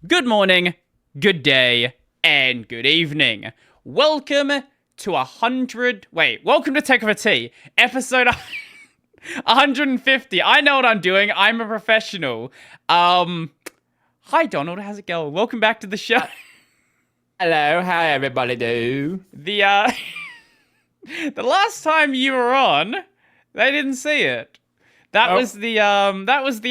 Good morning, good day, and good evening. Welcome to welcome to Tech of a Tea, episode 150. I know what I'm doing. I'm a professional. Hi Donald, how's it going? Welcome back to the show. Hello, how everybody do? The the last time you were on, they didn't see it. That Oh, was the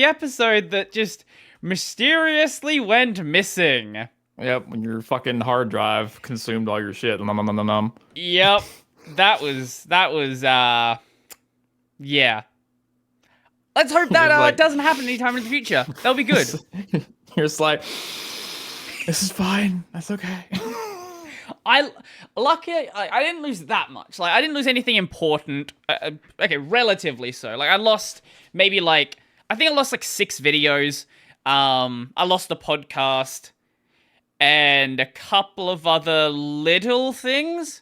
episode that just mysteriously went missing. yep, when your fucking hard drive consumed all your shit. Nom, nom, nom, nom, nom. Yep. That was yeah. Let's hope that It's like, doesn't happen anytime in the future. That'll be good. you're just like, this is fine. That's okay. I I didn't lose that much. Like I didn't lose anything important. Okay, relatively so. Like I lost maybe like I think I lost like 6 videos. I lost the podcast and a couple of other little things.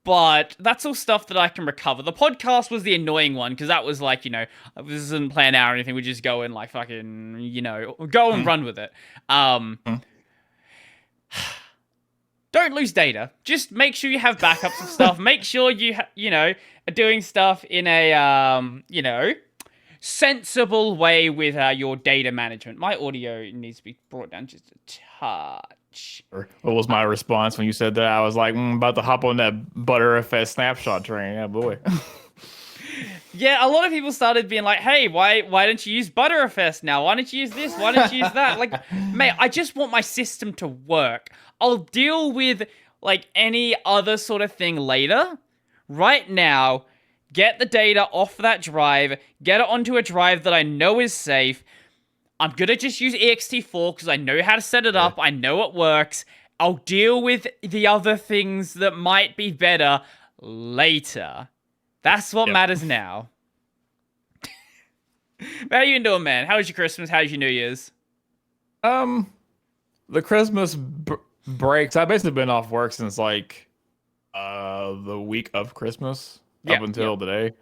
But that's all stuff that I can recover. The podcast was the annoying one because that was like, this isn't planned out or anything. We just go and like fucking, go and run with it. Mm. Don't lose data. Just make sure you have backups of stuff. Make sure are doing stuff in a, sensible way with your data management. My audio needs to be brought down just a touch. What was my response when you said that? I was like, about to hop on that Butterfest snapshot train. Yeah, boy. Yeah, a lot of people started being like, hey, why don't you use Butterfest now? Why don't you use this? Why don't you use that? Like, mate, I just want my system to work. I'll deal with, like, any other sort of thing later. Right now, get the data off that drive, get it onto a drive that I know is safe. I'm gonna just use ext4 because I know how to set it up. I know it works. I'll deal with the other things that might be better later. That's what matters now. How you doing, man? How was your Christmas? How was your New Year's? Um, the Christmas breaks. I've basically been off work since like the week of Christmas up until today.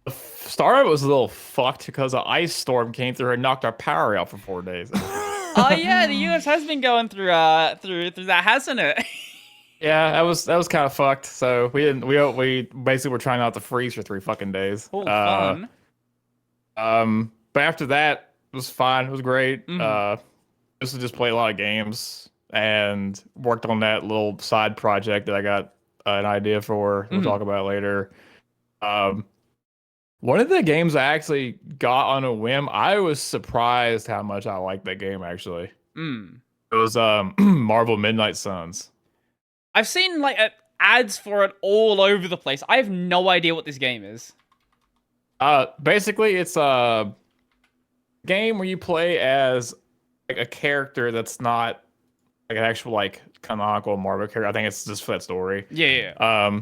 The start of it was a little fucked because an ice storm came through and knocked our power out for 4 days. Oh yeah, the US has been going through that, hasn't it? Yeah, that was kind of fucked. So we basically were trying not to freeze for 3 fucking days. Oh, fun. But after that, it was fine. It was great. Mm-hmm. Just play a lot of games and worked on that little side project that I got an idea for. We'll talk about later. One of the games I actually got on a whim, I was surprised how much I liked that game actually. It was Marvel Midnight Suns. I've seen like ads for it all over the place. I have no idea what this game is. Basically it's a game where you play as like a character that's not like an actual like canonical Marvel character. I think it's just for that story. Yeah.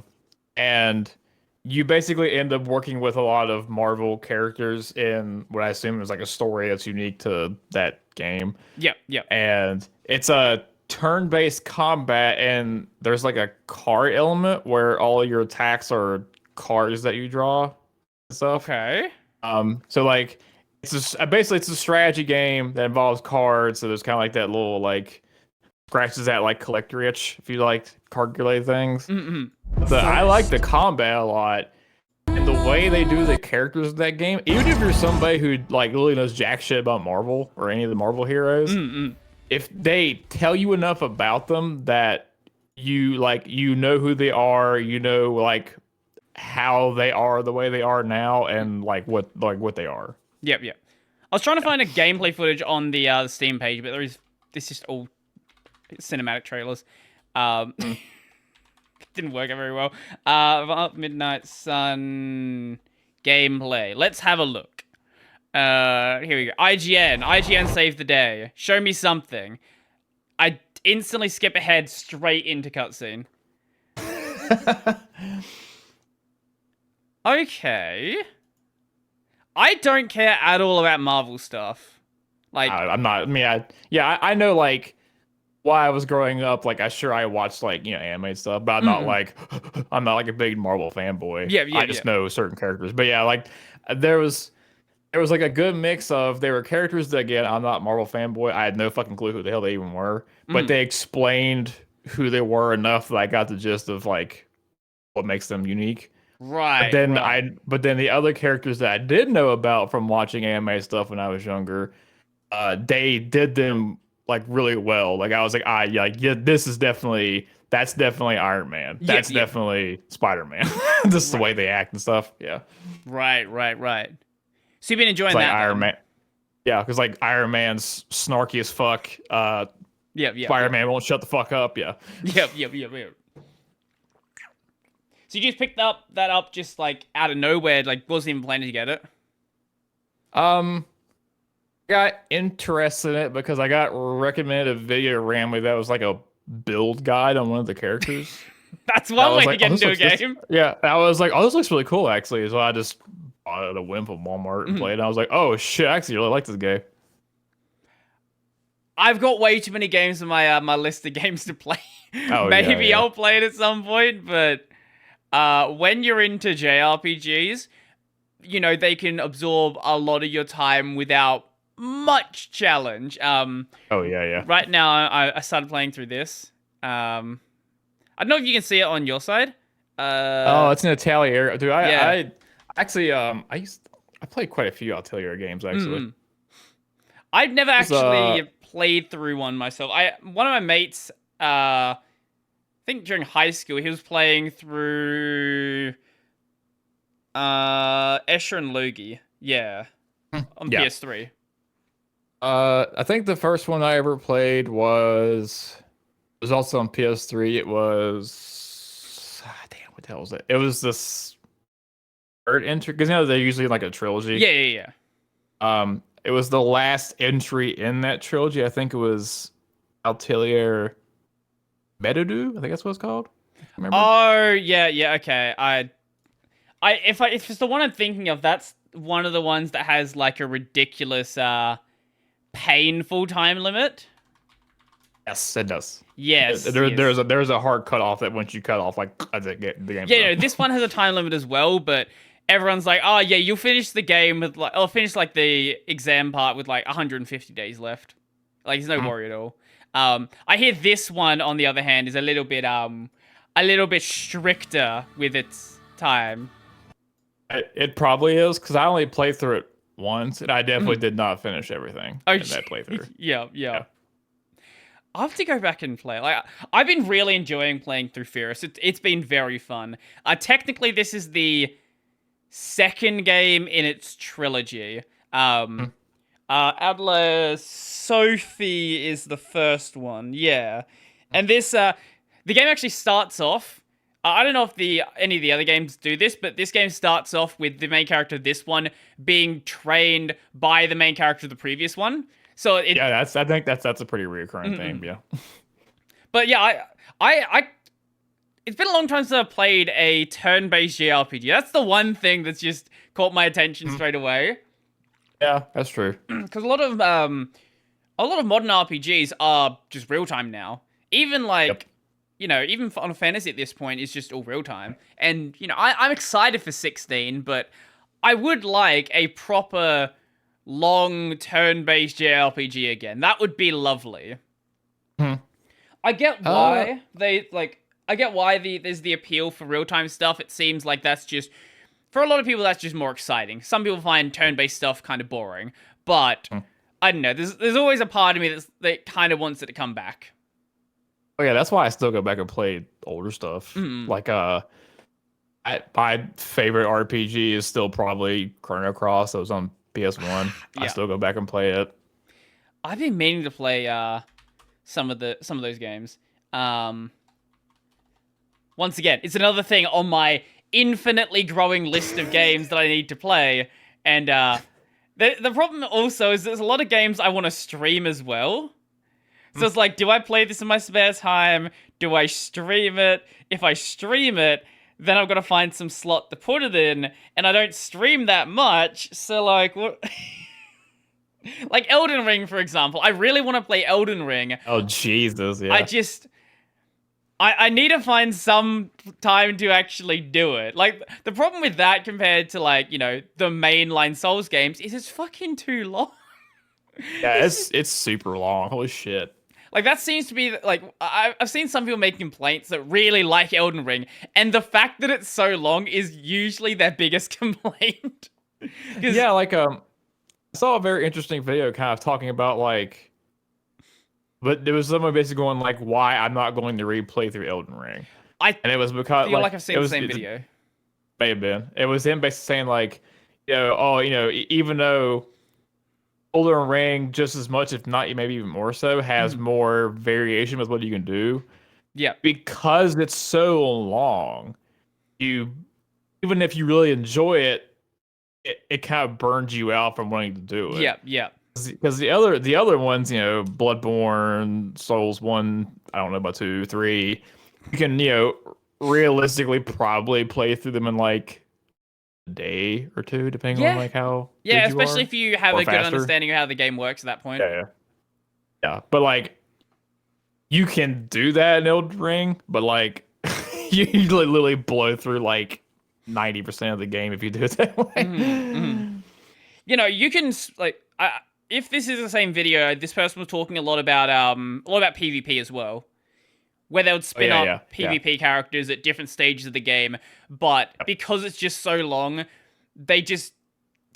And you basically end up working with a lot of Marvel characters in what I assume is like a story that's unique to that game. Yep. And it's a turn-based combat, and there's like a card element where all your attacks are cards that you draw and stuff. Okay. So like it's just basically it's a strategy game that involves cards. So there's kind of like that little like scratches that like collector itch if you like card related things. I like the combat a lot. And the way they do the characters in that game, even if you're somebody who like really knows jack shit about Marvel or any of the Marvel heroes, if they tell you enough about them that you know who they are, like how they are the way they are now, and like what they are. Yep. I was trying to find a gameplay footage on the Steam page, but this just all cinematic trailers. Didn't work out very well. Midnight Sun gameplay. Let's have a look. Here we go. IGN saved the day. Show me something. I instantly skip ahead straight into cutscene. Okay. I don't care at all about Marvel stuff. Like I'm not. I mean, I know like why I was growing up. Like I watched like anime stuff, but I'm not like I'm not like a big Marvel fanboy. Yeah. I just know certain characters. But yeah, like there was there was like a good mix of they were characters that, again, I'm not a Marvel fanboy. I had no fucking clue who the hell they even were, but they explained who they were enough that I got the gist of like what makes them unique. But Right, then right. the other characters that I did know about from watching anime stuff when I was younger, they did them like really well. Like I was like, yeah, that's definitely Iron Man. Yep, That's yep. definitely Spider-Man. This is the way they act and stuff. Yeah. Right, right, right. So you've been It's enjoying like that Iron then? Man. Yeah, because like Iron Man's snarky as fuck. Yep, yep, yep. Spider-Man won't shut the fuck up. Yeah. Yep, yep, yep, yep. So you just picked that up just like out of nowhere, like wasn't even planning to get it? Um, got interested in it because I got recommended a video randomly that was like a build guide on one of the characters. That's I one was way to like, get into a this game. yeah, I was like, oh, this looks really cool actually. So I just bought it at a whim from Walmart and played. And I was like, oh shit, I actually really like this game. I've got way too many games on my my list of games to play. Oh Maybe yeah. I'll play it at some point, but when you're into JRPGs, you know, they can absorb a lot of your time without much challenge. Oh yeah. Right now, I started playing through this. I don't know if you can see it on your side. Oh, it's an Atelier, dude. Yeah. I actually I played quite a few Atelier games actually. I've never It's, actually played through one myself. One of my mates, I think during high school, he was playing through Escher and Logi. Yeah, on yeah. PS3. I think the first one I ever played was also on PS3. It was damn, what the hell was it? It was this third entry because they're usually like a trilogy. Yeah. It was the last entry in that trilogy. I think it was Atelier Metodu. I think that's what it's called. Remember? Oh yeah. Okay. If it's the one I'm thinking of, that's one of the ones that has like a ridiculous painful time limit. Yes, it does. Yes. There's a hard cutoff that once you cut off, like the game. Yeah, no, this one has a time limit as well, but everyone's like, oh yeah, you'll finish the game with like, I'll finish like the exam part with like 150 days left. Like, there's no worry at all. I hear this one, on the other hand, is a little bit stricter with its time. It probably is because I only played through it once, and I definitely did not finish everything in that playthrough. Yeah. I'll have to go back and play. Like, I've been really enjoying playing through Fuery. It's been very fun. Technically, this is the second game in its trilogy. Adler Sophie is the first one. Yeah, and this the game actually starts off. I don't know if any of the other games do this, but this game starts off with the main character of this one being trained by the main character of the previous one. So I think that's a pretty reoccurring theme, yeah. But yeah, I it's been a long time since I've played a turn-based JRPG. That's the one thing that's just caught my attention straight away. Yeah, that's true. Because a lot of modern RPGs are just real time now. Even like, you know, even Final Fantasy at this point is just all real time. And you know, I'm excited for 16, but I would like a proper long turn-based JRPG again. That would be lovely. I get why there's the appeal for real-time stuff. It seems like that's just, for a lot of people, that's just more exciting. Some people find turn-based stuff kind of boring, but I don't know. There's always a part of me that kind of wants it to come back. Oh yeah, that's why I still go back and play older stuff. Like my favorite RPG is still probably Chrono Cross. That was on PS1. Yeah. I still go back and play it. I've been meaning to play some of those games. Once again, it's another thing on my infinitely growing list of games that I need to play. And the problem also is there's a lot of games I want to stream as well. So it's like, do I play this in my spare time? Do I stream it? If I stream it, then I've got to find some slot to put it in, and I don't stream that much, so like, what? Like Elden Ring, for example. I really want to play Elden Ring. Oh Jesus, yeah. I need to find some time to actually do it. Like, the problem with that compared to, like, you know, the mainline Souls games is it's fucking too long. Yeah, it's super long. Holy shit. Like, that seems to be, like, I've seen some people make complaints that really like Elden Ring, and the fact that it's so long is usually their biggest complaint. Yeah, like, I saw a very interesting video kind of talking about, like, but there was someone basically going, like, why I'm not going to replay through Elden Ring. And it was because, feel like I've seen the same it video. may have been. It was him basically saying, like, you know, oh, you know, even though Elden Ring, just as much, if not maybe even more so, has more variation with what you can do. Yeah. Because it's so long, you, even if you really enjoy it, it kind of burns you out from wanting to do it. Yeah, yeah. Because the other ones, you know, Bloodborne, Souls 1, I don't know about 2, 3, you can, you know, realistically probably play through them in like a day or two, depending on like how good especially you are, if you have a good understanding of how the game works at that point. Yeah. But like, you can do that in Elden Ring, but like, you literally blow through like 90% of the game if you do it that way. You know, you can like, if this is the same video, this person was talking a lot about PvP as well, where they would spin up PvP characters at different stages of the game, but because it's just so long, they just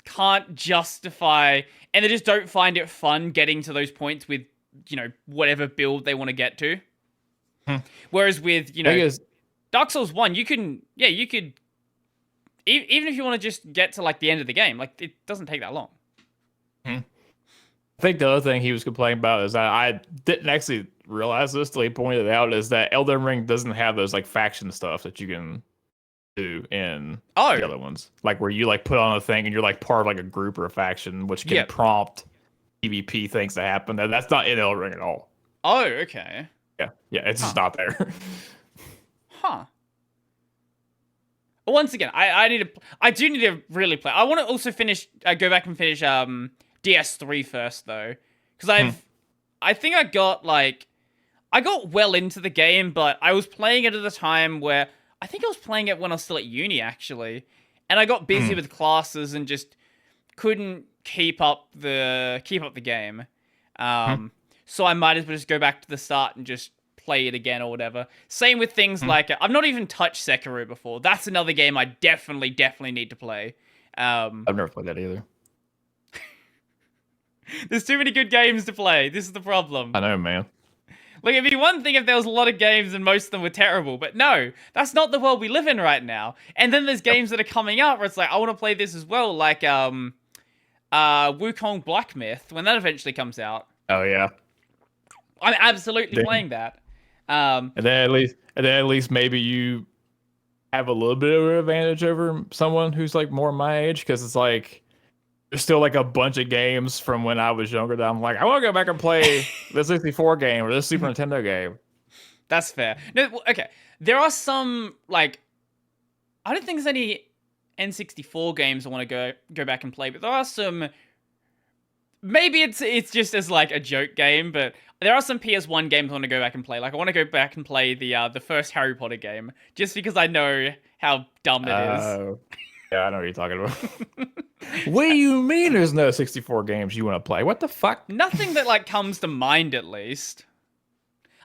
can't justify, and they just don't find it fun getting to those points with, you know, whatever build they want to get to. Whereas with, you know, Dark Souls 1, you could, even if you want to just get to like the end of the game, like it doesn't take that long. I think the other thing he was complaining about is that I didn't actually realize this till he pointed it out, is that Elden Ring doesn't have those like faction stuff that you can do in the other ones. Like where you like put on a thing and you're like part of like a group or a faction, which can prompt PvP things to happen. That's not in Elden Ring at all. Oh, okay. Yeah, it's just not there. Once again, I do need to really play. I want to also go back and finish DS3 first though, because I think I got well into the game, but I was playing it at a time where I think I was playing it when I was still at uni actually, and I got busy with classes and just couldn't keep up the game. So I might as well just go back to the start and just play it again or whatever. Same with things like, I've not even touched Sekiro before. That's another game I definitely need to play. I've never played that either. There's too many good games to play. This is the problem. I know, man. Like, it'd be one thing if there was a lot of games and most of them were terrible, but no, that's not the world we live in right now. And then there's games that are coming out where it's like, I want to play this as well, like Wukong Black Myth, when that eventually comes out. Oh yeah. I'm absolutely playing that. And then at least maybe you have a little bit of an advantage over someone who's like more my age, because it's like there's still like a bunch of games from when I was younger that I'm like, I want to go back and play this 64 game or this Super Nintendo game. That's fair. No, okay. There are some, like, I don't think there's any N64 games I want to go back and play, but there are some. Maybe it's just as like a joke game, but there are some PS1 games I want to go back and play. Like, I want to go back and play the first Harry Potter game, just because I know how dumb it is. Yeah, I know what you're talking about. What do you mean there's no 64 games you want to play? What the fuck? Nothing that like comes to mind, at least.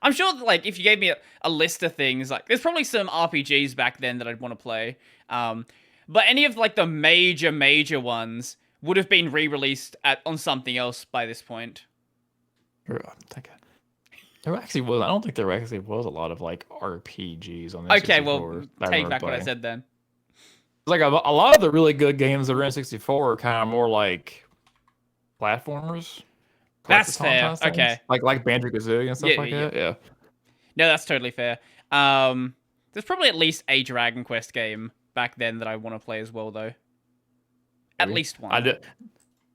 I'm sure that, like, if you gave me a list of things, like, there's probably some RPGs back then that I'd want to play. But any of like the major ones would have been re-released on something else by this point. There actually was. I don't think there actually was a lot of like RPGs on the Okay, well, take back what I said then. Like a lot of the really good games that were in 64 are kind of more like platformers. That's fair. Okay. Like Banjo-Kazooie and stuff like that. Yeah. No, that's totally fair. There's probably at least a Dragon Quest game back then that I want to play as well, though. At least one. The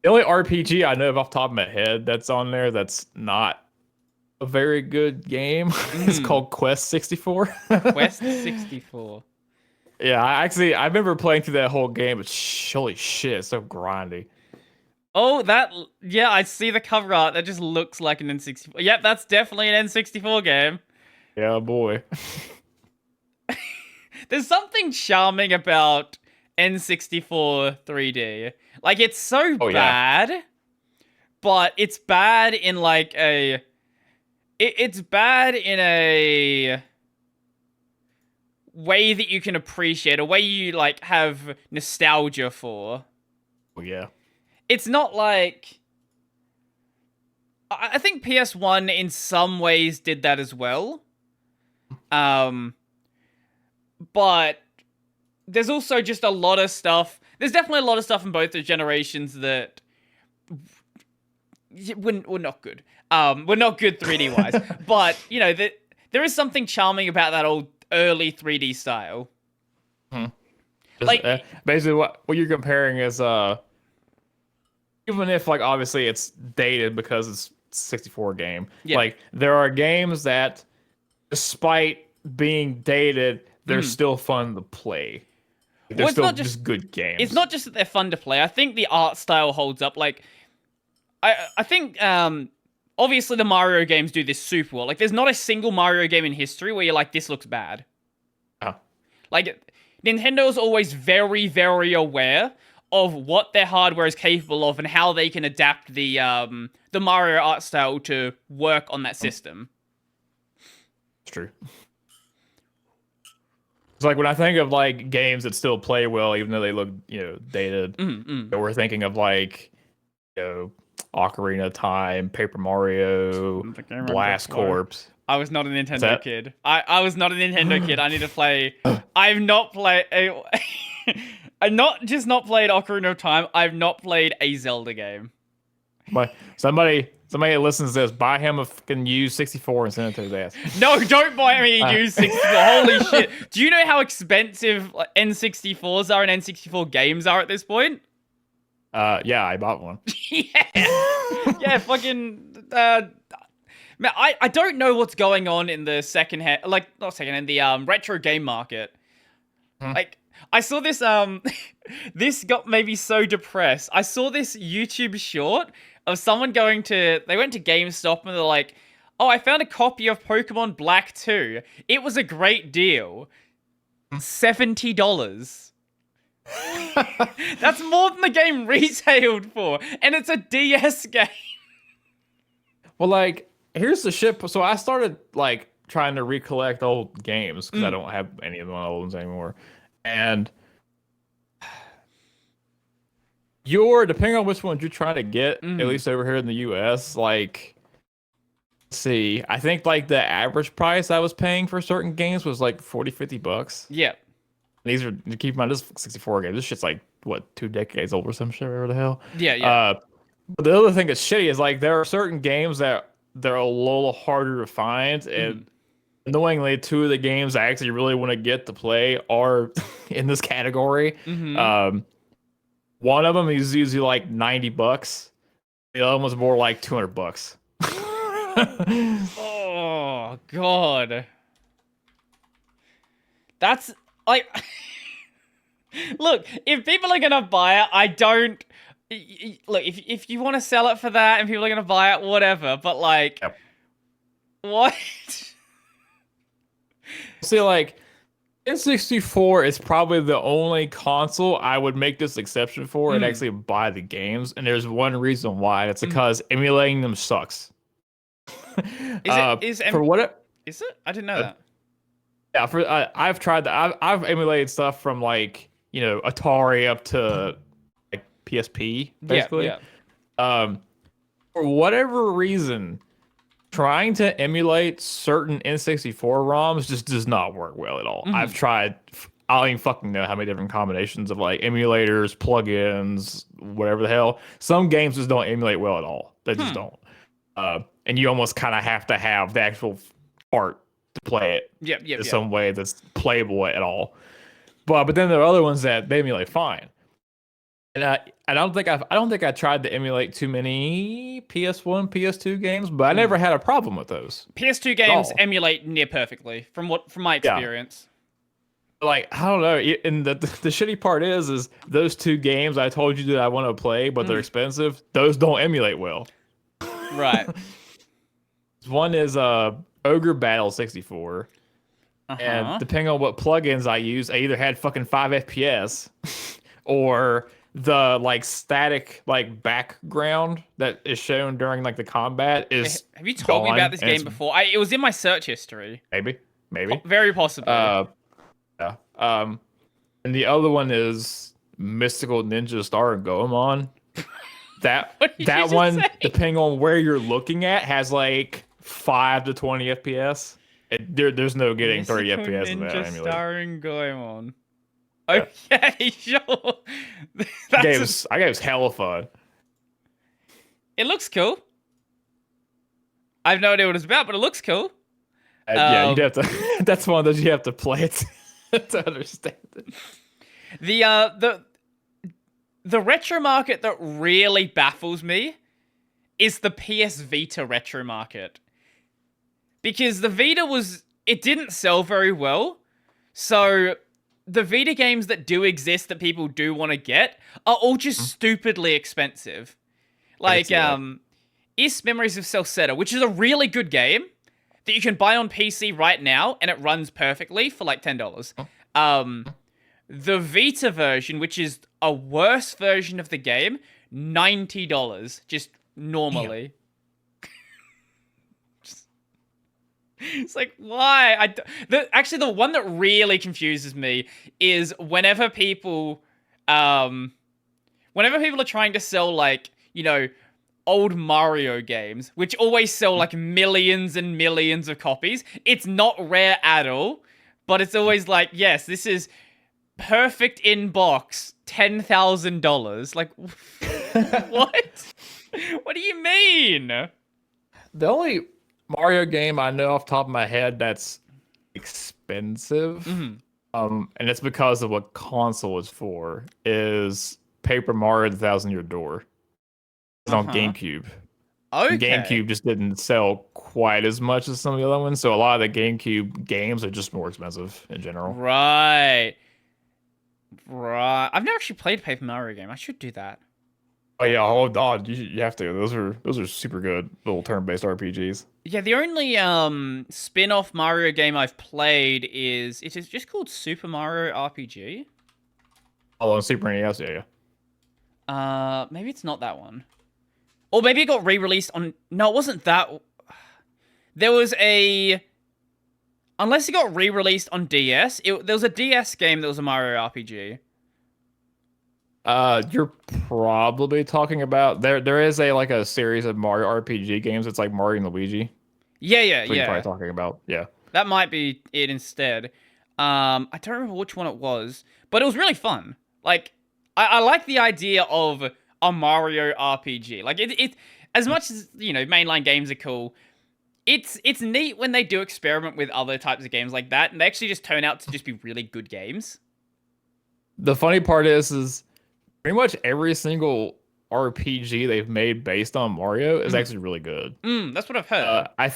only RPG I know of off the top of my head that's on there that's not a very good game is called Quest 64. Quest 64. Yeah, I remember playing through that whole game, but holy shit, it's so grindy. Oh, I see the cover art. That just looks like an N64. Yep, that's definitely an N64 game. Yeah, boy. There's something charming about N64 3D. Like, it's so Oh, yeah. bad, but it's bad in like a... It's bad in a way that you can appreciate, a way you like have nostalgia for. Oh, yeah. It's not like... I think PS1 in some ways did that as well. But there's also just a lot of stuff. There's definitely a lot of stuff in both the generations that were not good. Were not good 3D wise. But, you know, there is something charming about that old early 3D style. Like, basically what you're comparing is even if like obviously it's dated because it's a 64 game. Yeah. Like there are games that despite being dated, they're still fun to play. They're still just good games. It's not just that they're fun to play. I think the art style holds up. Like, I think obviously the Mario games do this super well. Like, there's not a single Mario game in history where you're like, this looks bad. Like, Nintendo's always very, very aware of what their hardware is capable of and how they can adapt the Mario art style to work on that system. It's true. It's like when I think of like games that still play well, even though they look, dated. We're thinking of like, Ocarina of Time, Paper Mario, Blast Corps. I was not a Nintendo kid. I was not a Nintendo kid. I need to play. I've not played. I've not played Ocarina of Time. I've not played a Zelda game. But somebody that listens to this, buy him a fucking used 64 and send it to his ass. No, don't buy me a used 64. Holy shit! Do you know how expensive N64s are and N64 games are at this point? Yeah, I bought one. Yeah, fucking. Man, I don't know what's going on in the the retro game market. Like, I saw this, this got me so depressed. I saw this YouTube short of someone they went to GameStop and they're like, oh, I found a copy of Pokemon Black 2. It was a great deal. $70. That's more than the game retailed for. And it's a DS game. Well, like, here's the shit. So I started, like, trying to recollect old games because I don't have any of my old ones anymore. And depending on which ones you're trying to get, at least over here in the US, like, let's see, I think, like, the average price I was paying for certain games was, like, $40-50. Yeah. These are, to keep in mind, this is 64 games. This shit's, like, what, 2 decades old or some shit, whatever the hell? Yeah. But the other thing that's shitty is, like, there are certain games that they're a little harder to find, and annoyingly, 2 of the games I actually really want to get to play are in this category. One of them is usually like $90. The other one was more like $200. Oh god, that's like, look, if people are gonna buy it, I don't. Look, if you want to sell it for that and people are gonna buy it, whatever. But like, what? See, like, N64 is probably the only console I would make this exception for and actually buy the games. And there's one reason why. It's because emulating them sucks. Is it? I didn't know that. Yeah, I've tried that. I've emulated stuff from like, Atari up to like PSP, basically. Yeah. For whatever reason, trying to emulate certain N64 ROMs just does not work well at all. I've tried, I don't even fucking know how many different combinations of like emulators, plugins, whatever the hell. Some games just don't emulate well at all. They just don't. And you almost kind of have to have the actual part to play it in some way that's playable at all. But then there are other ones that they emulate fine. And I don't think I tried to emulate too many PS1, PS2 games, but I never had a problem with those. PS2 games emulate near perfectly from my experience. Like, I don't know. And the shitty part is those 2 games I told you that I want to play, but they're expensive. Those don't emulate well. Right. One is Ogre Battle 64. And depending on what plugins I use, I either had fucking 5 FPS or the like static like background that is shown during like the combat is. Have you told me gone, about this game before? It was in my search history. Maybe. Very possibly. Yeah. And the other one is Mystical Ninja Star and Goemon. That one, say? Depending on where you're looking at, has like 5 to 20 FPS. There's no getting 30 FPS in that emulator. Starring Goemon. Okay, sure. I gave us hella fun. It looks cool. I have no idea what it's about, but it looks cool. Yeah, you'd have to. That's one of those you have to play it to understand it. The retro market that really baffles me is the PS Vita retro market. Because the Vita it didn't sell very well. So the Vita games that do exist that people do want to get are all just stupidly expensive. Like, Is Memories of Celceta, which is a really good game that you can buy on PC right now, and it runs perfectly for like $10. The Vita version, which is a worse version of the game, $90, just normally. It's like, why? Actually, the one that really confuses me is whenever people are trying to sell, like, you know, old Mario games, which always sell like millions and millions of copies. It's not rare at all, but it's always like, yes, this is perfect in box, $10,000. Like, what? What do you mean? The only Mario game I know off the top of my head that's expensive, and it's because of what console it's for, is Paper Mario: The Thousand Year Door. It's on GameCube. Okay. GameCube just didn't sell quite as much as some of the other ones, so a lot of the GameCube games are just more expensive in general. Right. I've never actually played a Paper Mario game. I should do that. Oh yeah, oh god, you have to. Those are super good little turn-based RPGs. Yeah, the only spin-off Mario game I've played is just called Super Mario RPG. Oh, on Super NES, yeah. Maybe it's not that one. Or maybe it got re-released on... No, it wasn't that... There was a... Unless it got re-released on DS, there was a DS game that was a Mario RPG. You're probably talking about... There is a series of Mario RPG games. It's like Mario and Luigi. Yeah. You're probably talking about, yeah. That might be it instead. I don't remember which one it was, but it was really fun. Like, I like the idea of a Mario RPG. Like, it as much as, you know, mainline games are cool, it's neat when they do experiment with other types of games like that, and they actually just turn out to just be really good games. The funny part is pretty much every single RPG they've made based on Mario is actually really good. That's what I've heard. I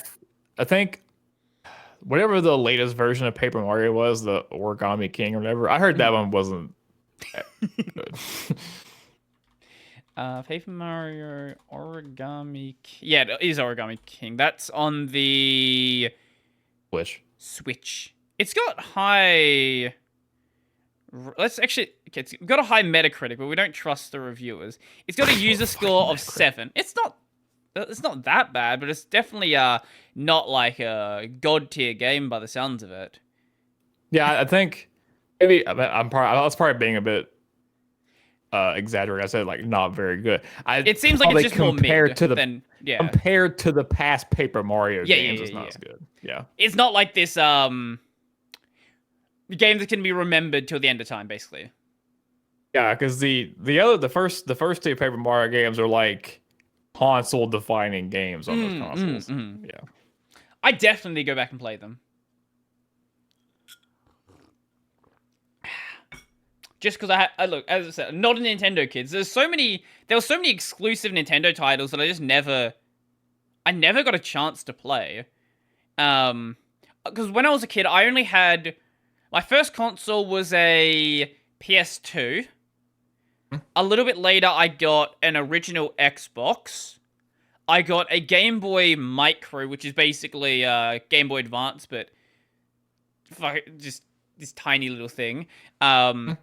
think whatever the latest version of Paper Mario was, the Origami King or whatever, I heard that one wasn't good. Paper Mario Origami King. Yeah, it is Origami King. That's on the Switch. It's got high... It's got a high Metacritic, but we don't trust the reviewers. It's got a user score of 7. It's not that bad, but it's definitely not like a god tier game by the sounds of it. Yeah, I think maybe I was probably being a bit exaggerated. I said like not very good. It seems like it's just more mid than compared to the past Paper Mario games. It's not as good. Yeah, it's not like this game that can be remembered till the end of time, basically. Yeah, because the first two Paper Mario games are like console defining games on those consoles. Yeah, I definitely go back and play them. Just because I look, as I said, I'm not a Nintendo kid. There were so many exclusive Nintendo titles that I never got a chance to play. Because when I was a kid, I only had, my first console was a PS2. A little bit later, I got an original Xbox. I got a Game Boy Micro, which is basically Game Boy Advance, but just this tiny little thing. Then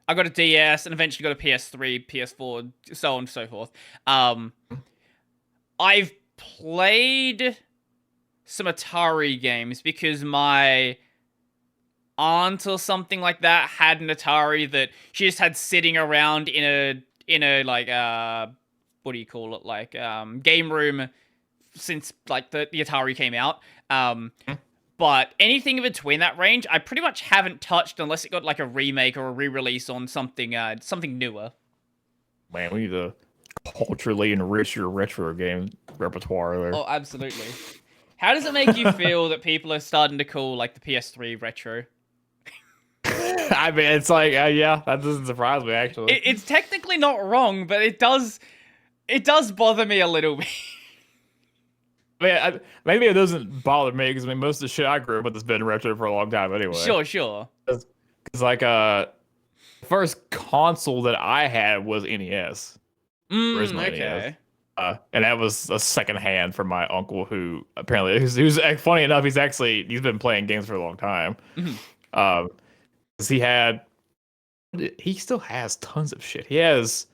I got a DS and eventually got a PS3, PS4, so on and so forth. I've played some Atari games because my aunt or something like that had an Atari that she just had sitting around in a like what do you call it, like game room since like the Atari came out. But anything in between that range, I pretty much haven't touched unless it got like a remake or a re-release on something newer. Man, we need to culturally enrich your retro game repertoire there. Oh, absolutely. How does it make you feel that people are starting to call like the PS3 retro? I mean, it's like, yeah, that doesn't surprise me, actually. It's technically not wrong, but it does bother me a little bit. Maybe it doesn't bother me, because I mean, most of the shit I grew up with has been retro for a long time anyway. Sure. Because like, first console that I had was NES. Originally Okay. NES. And that was a second hand from my uncle, who apparently, who's funny enough, he's been playing games for a long time. Because he still has tons of shit. He has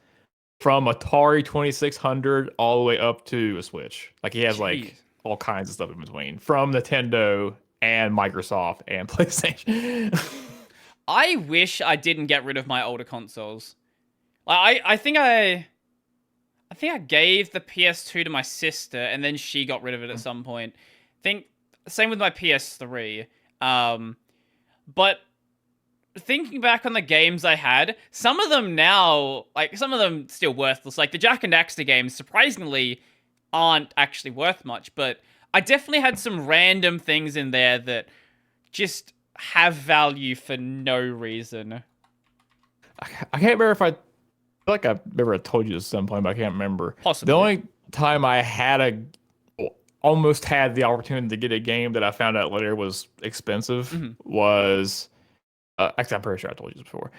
from Atari 2600 all the way up to a Switch. Like, he has like all kinds of stuff in between, from Nintendo and Microsoft and PlayStation. I wish I didn't get rid of my older consoles. I think I gave the PS2 to my sister, and then she got rid of it at some point. Same with my PS3. But thinking back on the games I had, some of them now, like, some of them still worthless. Like, the Jak and Daxter games, surprisingly, aren't actually worth much. But I definitely had some random things in there that just have value for no reason. I can't remember if I feel like I remember I told you this at some point, but I can't remember. Possibly. The only time I had almost had the opportunity to get a game that I found out later was expensive was... actually, I'm pretty sure I told you this before.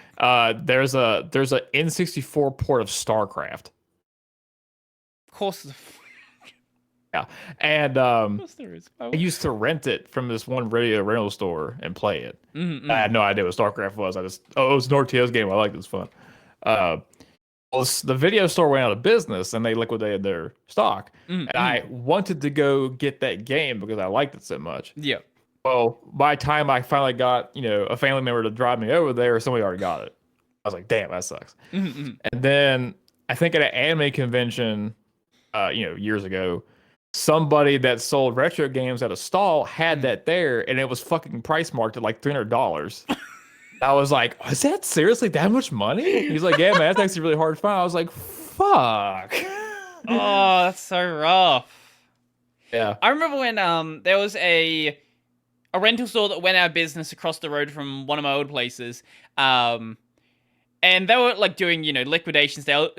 There's a N64 port of StarCraft. Of course. Yeah, and Of course there is. I used to rent it from this one video rental store and play it. I had no idea what StarCraft was. It was an RTS game. I liked it. It was fun. Well, the video store went out of business and they liquidated their stock. And I wanted to go get that game because I liked it so much. Yeah. Well, by the time I finally got, a family member to drive me over there, somebody already got it. I was like, damn, that sucks. And then I think at an anime convention, years ago, somebody that sold retro games at a stall had that there, and it was fucking price marked at like $300. I was like, is that seriously that much money? He's like, yeah, man, that's actually really hard to find. I was like, fuck. Oh, that's so rough. Yeah. I remember when there was a rental store that went out of business across the road from one of my old places. And they were like doing, liquidation sale.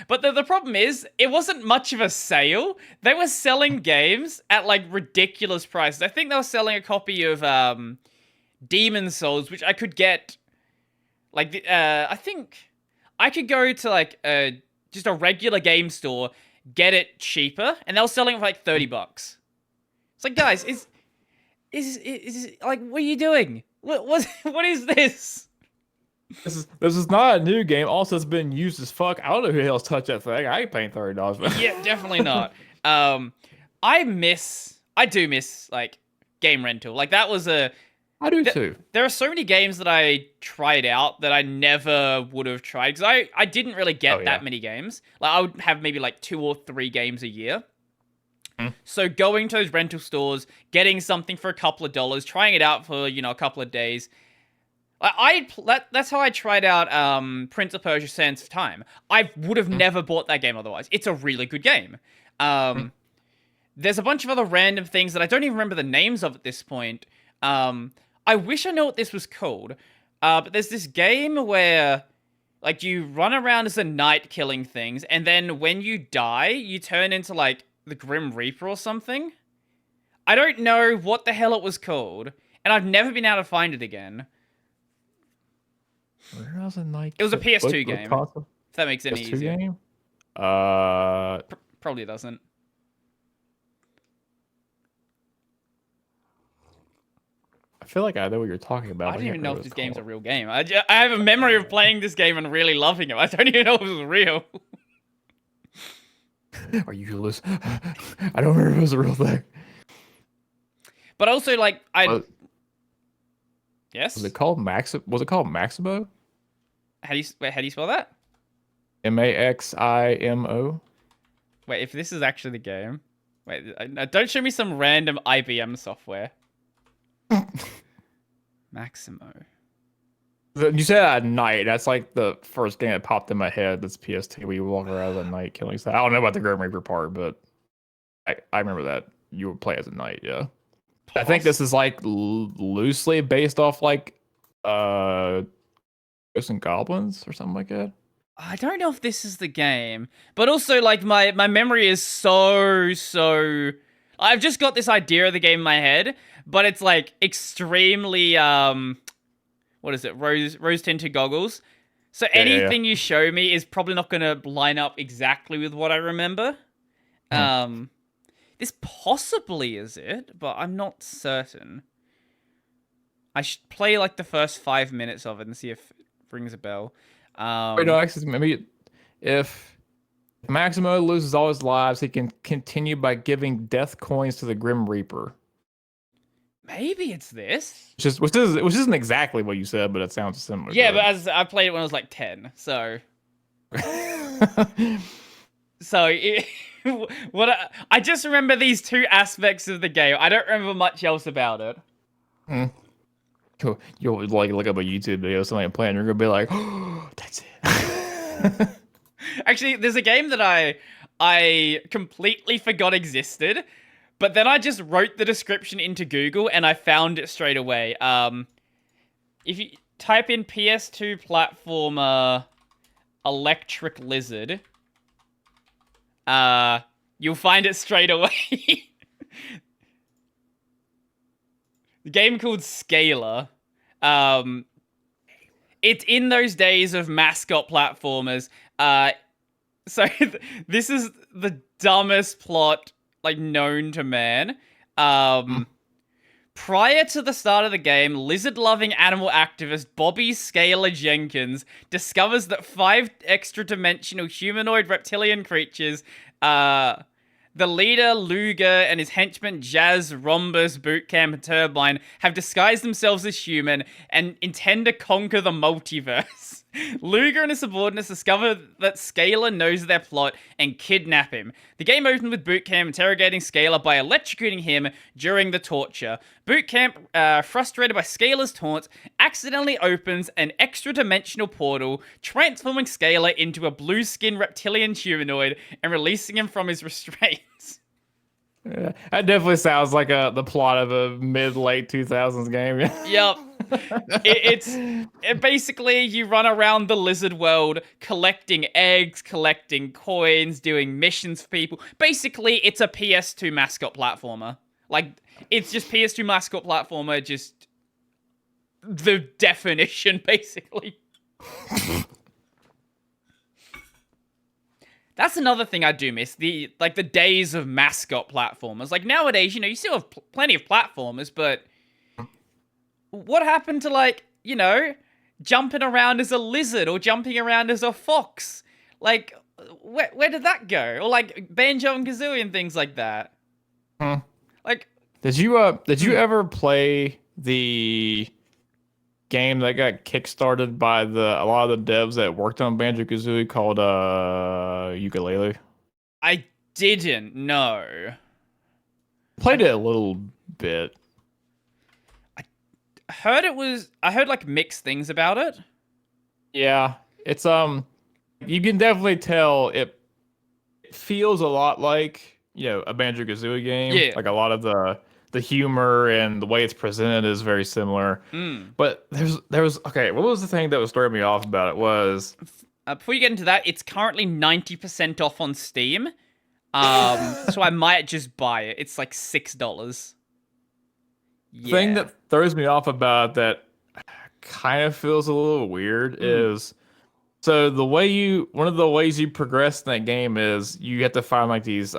But the problem is, it wasn't much of a sale. They were selling games at like ridiculous prices. I think they were selling a copy of Demon Souls, which I could get like I think I could go to like just a regular game store, get it cheaper, and they were selling it for like $30. It's like, guys, is like, what are you doing? What is this? This is not a new game. Also, it's been used as fuck. I don't know who the hell's touched that thing. I ain't paying $30 for it. Yeah, definitely not. I do miss like game rental. Like, that was I do too. There are so many games that I tried out that I never would have tried, because I didn't really get that many games. Like, I would have maybe like 2 or 3 games a year. So going to those rental stores, getting something for a couple of dollars, trying it out for, a couple of days. That's how I tried out Prince of Persia: Sands of Time. I would have never bought that game otherwise. It's a really good game. There's a bunch of other random things that I don't even remember the names of at this point. I wish I knew what this was called. But there's this game where like you run around as a knight killing things, and then when you die, you turn into like the Grim Reaper or something. I don't know what the hell it was called, and I've never been able to find it again. Where was a knight? It was a PS2 game. If that makes it any easier. Game? Probably doesn't. I feel like I know what you're talking about. I don't even know if this this game's a real game. I have a memory of playing this game and really loving it. I don't even know if it was real. Are you loose? I don't remember if it was a real thing. But also, like, yes. Was it called Was it called Maximo? How do you spell that? Maximo. Wait, if this is actually the game. Wait, don't show me some random IBM software. Maximo. You said at night. That's like the first game that popped in my head. That's PS2. Where you walk around at night killing stuff. I don't know about the Grim Reaper part, but I remember that you would play as a knight. Yeah. I think this is like loosely based off like Ghosts and Goblins or something like that. I don't know if this is the game, but also like my memory is so. I've just got this idea of the game in my head, but it's like extremely what is it? Rose tinted goggles. So anything you show me is probably not going to line up exactly with what I remember. This possibly is it, but I'm not certain. I should play like the first 5 minutes of it and see if it rings a bell. Wait, no, actually, maybe if Maximo loses all his lives, he can continue by giving death coins to the Grim Reaper. Maybe it's this. Which isn't exactly what you said, but it sounds similar. Yeah, but as I played it when I was like 10, so. I just remember these two aspects of the game. I don't remember much else about it. You'll like look up a YouTube video of somebody playing, you're gonna be like, oh, that's it. Actually, there's a game that I completely forgot existed, but then I just wrote the description into Google and I found it straight away. If you type in PS2 platformer Electric Lizard, you'll find it straight away. The game called Scalar. It's in those days of mascot platformers. So this is the dumbest plot like known to man. Prior to the start of the game, lizard-loving animal activist Bobby Scalar Jenkins discovers that 5 extra-dimensional humanoid reptilian creatures, the leader, Luger, and his henchman, Jazz, Rhombus, Bootcamp, and Turbine, have disguised themselves as human and intend to conquer the multiverse. Luger and his subordinates discover that Scalar knows their plot and kidnap him. The game opens with Bootcamp interrogating Scalar by electrocuting him during the torture. Bootcamp, frustrated by Scalar's taunts, accidentally opens an extra-dimensional portal, transforming Scalar into a blue-skinned reptilian humanoid and releasing him from his restraints. Yeah, that definitely sounds like the plot of a mid-late 2000s game. Yep. It's basically you run around the lizard world collecting eggs, collecting coins, doing missions for people. Basically, it's a PS2 mascot platformer. Like, it's just PS2 mascot platformer, just the definition, basically. That's another thing I do miss, the days of mascot platformers. Like, nowadays, you still have plenty of platformers, but what happened to, jumping around as a lizard or jumping around as a fox? Like, where did that go? Or, like, Banjo and Kazooie and things like that. Like, did you ever play the game that got kickstarted by a lot of the devs that worked on Banjo-Kazooie called Ukulele? I didn't know. Played it a little bit. I heard like mixed things about it. Yeah, it's you can definitely tell it feels a lot like a Banjo-Kazooie game. Yeah, like a lot of the humor and the way it's presented is very similar. But there was okay. What was the thing that was throwing me off about it was before you get into that, it's currently 90% off on Steam. So I might just buy it. It's like $6. The thing that throws me off about that kind of feels a little weird is So one of the ways you progress in that game is you have to find like these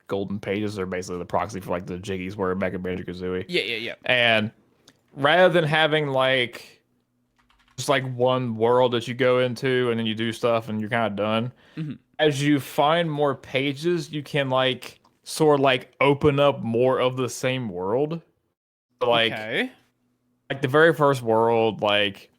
golden pages are basically the proxy for like the Jiggies where Mega Banjo-Kazooie. Yeah. And rather than having like just like one world that you go into and then you do stuff and you're kind of done, as you find more pages, you can like sort of like open up more of the same world. So, like the very first world, like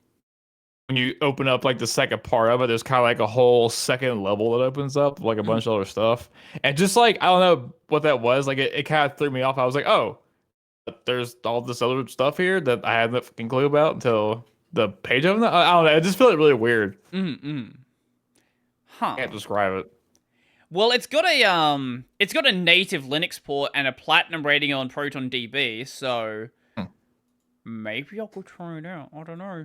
when you open up like the second part of it, there's kind of like a whole second level that opens up, like a bunch of other stuff. And just like, I don't know what that was, like it kind of threw me off. I was like, oh, there's all this other stuff here that I had no fucking clue about until the page opened up. I don't know, I just felt really weird. Huh. Can't describe it. Well, it's got a native Linux port and a platinum rating on Proton DB, so maybe I could try it out. I don't know.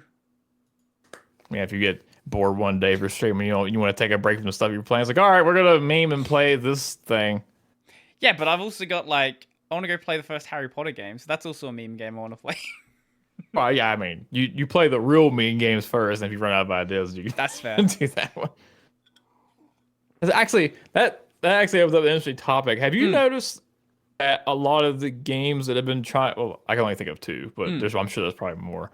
Yeah, if you get bored one day for streaming, you want to take a break from the stuff you're playing. It's like, all right, we're gonna meme and play this thing. Yeah, but I've also got like I want to go play the first Harry Potter game, so that's also a meme game I want to play. Well, yeah, I mean, you play the real meme games first, and if you run out of ideas, you that's fair. do that one. Actually, that actually opens up an interesting topic. Have you noticed that a lot of the games that have been trying? Well, I can only think of two, but I'm sure there's probably more.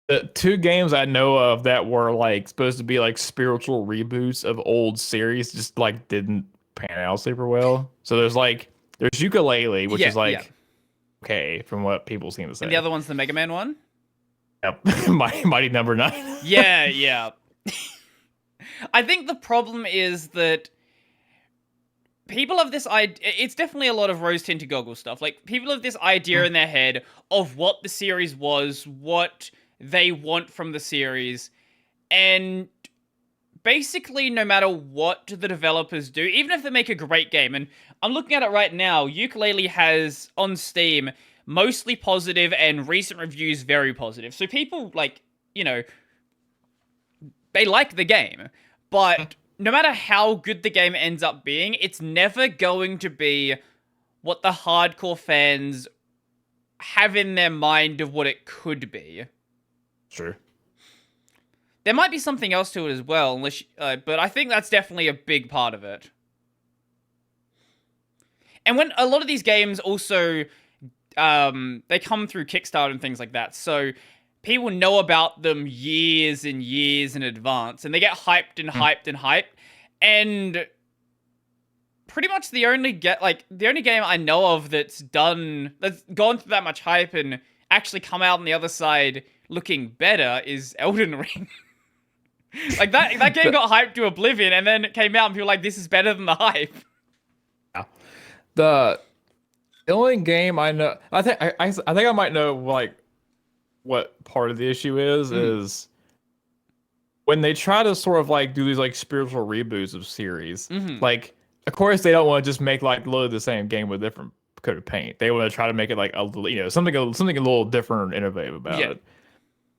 The two games I know of that were like supposed to be like spiritual reboots of old series just like didn't pan out super well. So there's Ukulele, which is like okay from what people seem to say. And the other one's the Mega Man one? Yep. Mighty Number 9. Yeah. I think the problem is that people have this idea. It's definitely a lot of rose-tinted goggles stuff. Like, people have this idea in their head of what the series was, what they want from the series, and basically no matter what the developers do, even if they make a great game, and I'm looking at it right now, Ukulele has, on Steam, mostly positive and recent reviews very positive. So people, like, they like the game, but no matter how good the game ends up being, it's never going to be what the hardcore fans have in their mind of what it could be. Sure. There might be something else to it as well, unless, but I think that's definitely a big part of it. And when a lot of these games also, they come through Kickstarter and things like that, so people know about them years and years in advance, and they get hyped and hyped and hyped, and pretty much the only game I know of that's gone through that much hype and actually come out on the other side looking better is Elden Ring. Like that game got hyped to oblivion, and then it came out and people were like, this is better than the hype. Yeah. The only game I know, I think I might know like what part of the issue is when they try to sort of like do these like spiritual reboots of series. Like, of course, they don't want to just make like literally the same game with different coat of paint. They want to try to make it like something a little different and innovative about it.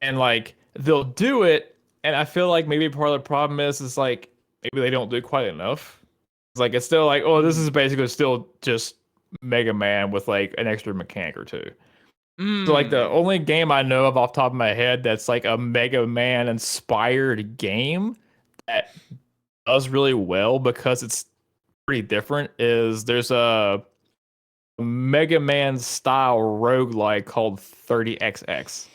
And like they'll do it, and I feel like maybe part of the problem is like maybe they don't do quite enough. It's like it's still like, oh, this is basically still just Mega Man with like an extra mechanic or two. So like the only game I know of off the top of my head that's like a Mega Man inspired game that does really well because it's pretty different is there's a Mega Man style roguelike called 30XX.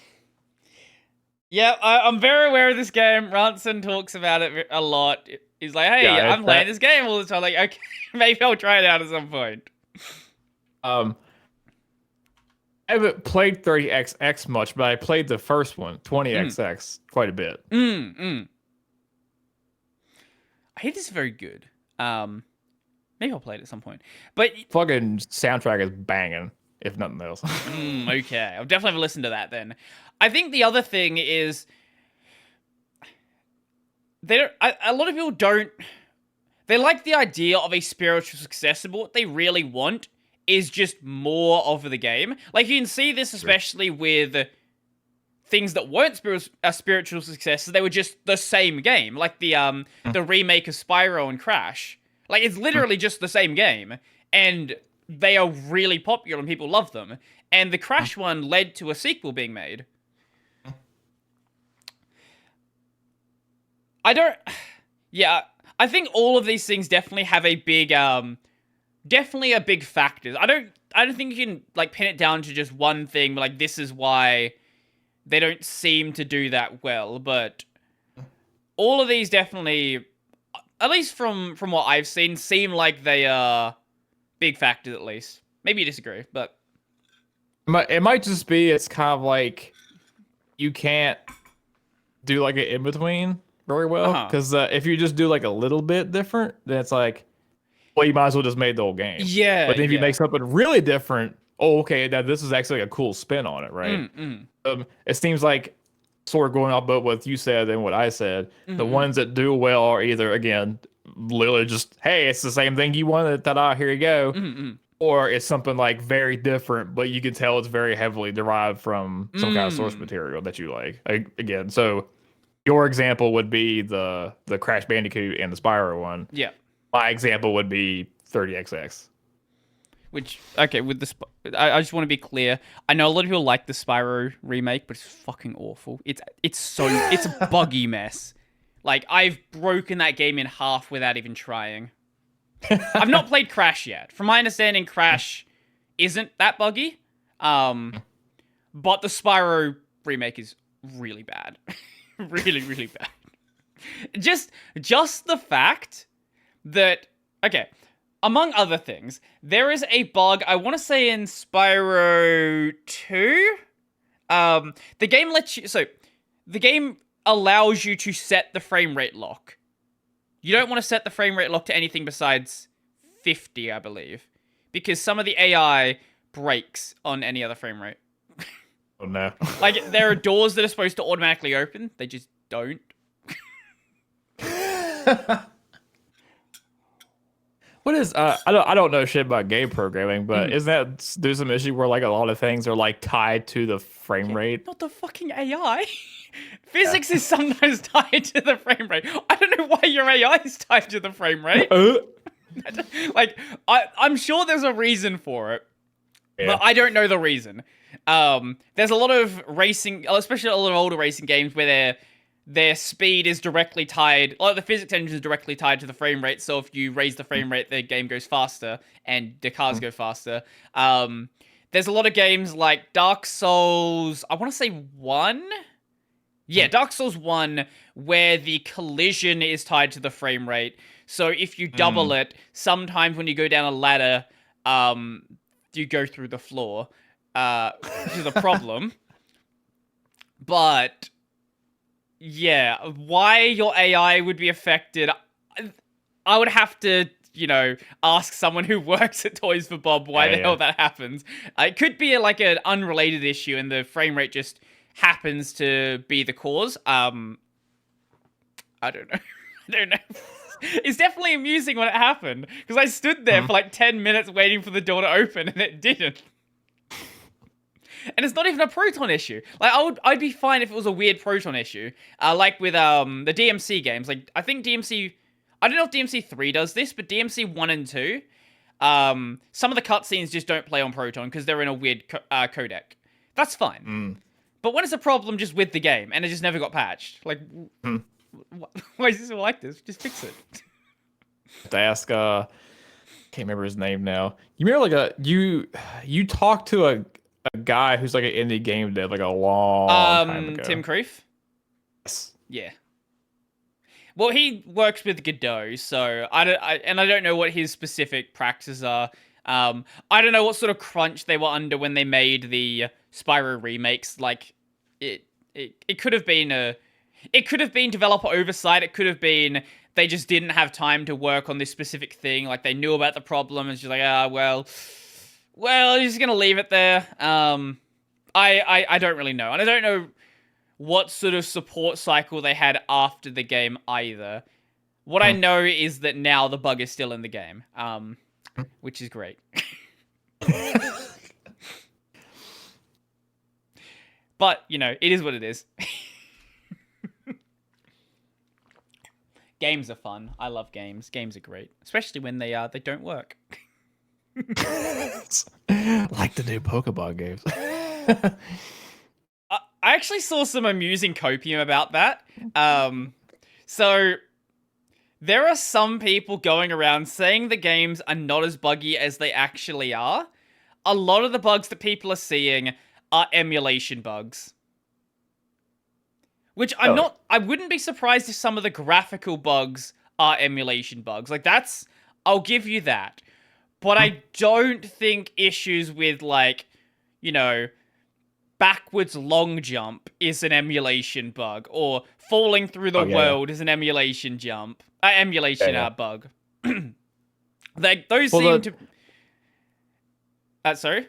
Yeah, I'm very aware of this game. Ranson talks about it a lot. He's like, hey, I'm playing this game all the time. Like, okay, maybe I'll try it out at some point. I haven't played 30XX much, but I played the first one, 20XX, quite a bit. I hear this is very good. Maybe I'll play it at some point. But fucking soundtrack is banging, if nothing else. Okay, I'll definitely have a listen to that then. I think the other thing is a lot of people don't. They like the idea of a spiritual successor, but what they really want is just more of the game. Like, you can see this especially with things that weren't spiritual successes. They were just the same game, like the remake of Spyro and Crash. Like, it's literally just the same game, and they are really popular and people love them. And the Crash one led to a sequel being made. I don't. Yeah, I think all of these things definitely have a big, definitely a big factor. I don't think you can like pin it down to just one thing. Like this is why they don't seem to do that well. But all of these definitely, at least from what I've seen, seem like they are big factors. At least, maybe you disagree, but It might just be it's kind of like you can't do like an in between very well because if you just do like a little bit different, then it's like, well, you might as well just made the whole game. Yeah. But then if you make something really different, oh, okay, now this is actually like a cool spin on it, right? It seems like sort of going off both what you said and what I said. The ones that do well are either again, literally just, hey, it's the same thing you wanted, ta-da, here you go. Or it's something like very different, but you can tell it's very heavily derived from some kind of source material that you like. Again, so your example would be the Crash Bandicoot and the Spyro one. Yeah. My example would be 30XX. Which, okay, with the I just want to be clear. I know a lot of people like the Spyro remake, but it's fucking awful. It's a buggy mess. Like, I've broken that game in half without even trying. I've not played Crash yet. From my understanding, Crash isn't that buggy. But the Spyro remake is really bad. Really, really bad. Just the fact that, okay, among other things, there is a bug, I want to say in Spyro 2. The game allows you to set the frame rate lock. You don't want to set the frame rate lock to anything besides 50, I believe. Because some of the AI breaks on any other frame rate. Oh no. Like, there are doors that are supposed to automatically open. They just don't. What is I don't know shit about game programming, but isn't that there's some issue where like a lot of things are like tied to the frame rate? Not the fucking AI. Physics is sometimes tied to the frame rate. I don't know why your AI is tied to the frame rate. Like, I'm sure there's a reason for it, but I don't know the reason. There's a lot of racing, especially a lot of older racing games where their speed is directly tied, like the physics engine is directly tied to the frame rate, so if you raise the frame rate, the game goes faster, and the cars go faster. There's a lot of games like Dark Souls, I want to say 1? Yeah, Dark Souls 1, where the collision is tied to the frame rate, so if you double it, sometimes when you go down a ladder, you go through the floor, which is a problem. But yeah, why your AI would be affected, I would have to, ask someone who works at Toys for Bob why the hell that happens. It could be like an unrelated issue and the frame rate just happens to be the cause. I don't know. I don't know. It's definitely amusing when it happened, because I stood there for like 10 minutes waiting for the door to open and it didn't. And it's not even a Proton issue. Like, I'd be fine if it was a weird Proton issue. Like with the DMC games. Like, I think DMC... I don't know if DMC 3 does this, but DMC 1 and 2, some of the cutscenes just don't play on Proton because they're in a weird codec. That's fine. But when it's a problem just with the game, and it just never got patched, like, why is this like this? Just fix it. To ask, can't remember his name now. You remember, like, you talked to a guy who's like an indie game dev like a long time ago. Tim Creef? Yes. Yeah. Well, he works with Godot, so I don't know what his specific practices are. I don't know what sort of crunch they were under when they made the Spyro remakes. Like, it could have been developer oversight. It could have been they just didn't have time to work on this specific thing. Like, they knew about the problem and just like, well, you're just gonna leave it there. I don't really know, and I don't know what sort of support cycle they had after the game either. What I know is that now the bug is still in the game, which is great. But, it is what it is. Games are fun. I love games. Games are great, especially when they don't work. Like the new Pokemon games. I actually saw some amusing copium about that. So there are some people going around saying the games are not as buggy as they actually are. A lot of the bugs that people are seeing are emulation bugs. Which I wouldn't be surprised if some of the graphical bugs are emulation bugs. Like, I'll give you that. But I don't think issues with, like, you know, backwards long jump is an emulation bug, or falling through the world is an emulation bug. Like, those seem to... sorry?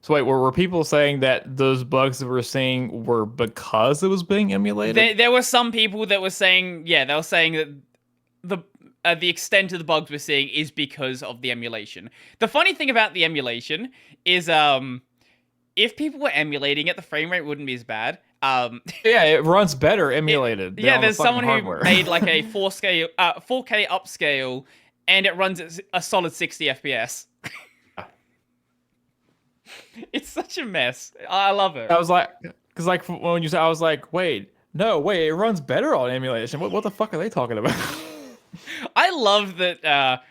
So wait, were people saying that those bugs that we're seeing were because it was being emulated? There were some people that were saying, they were saying that the extent of the bugs we're seeing is because of the emulation. The funny thing about the emulation is, if people were emulating it, the frame rate wouldn't be as bad. Yeah, it runs better emulated. There's someone who made like a 4K upscale, and it runs at a solid 60 FPS. It's such a mess. I love it. I was like, because like when you said, I was like, wait, it runs better on emulation. What the fuck are they talking about? I love that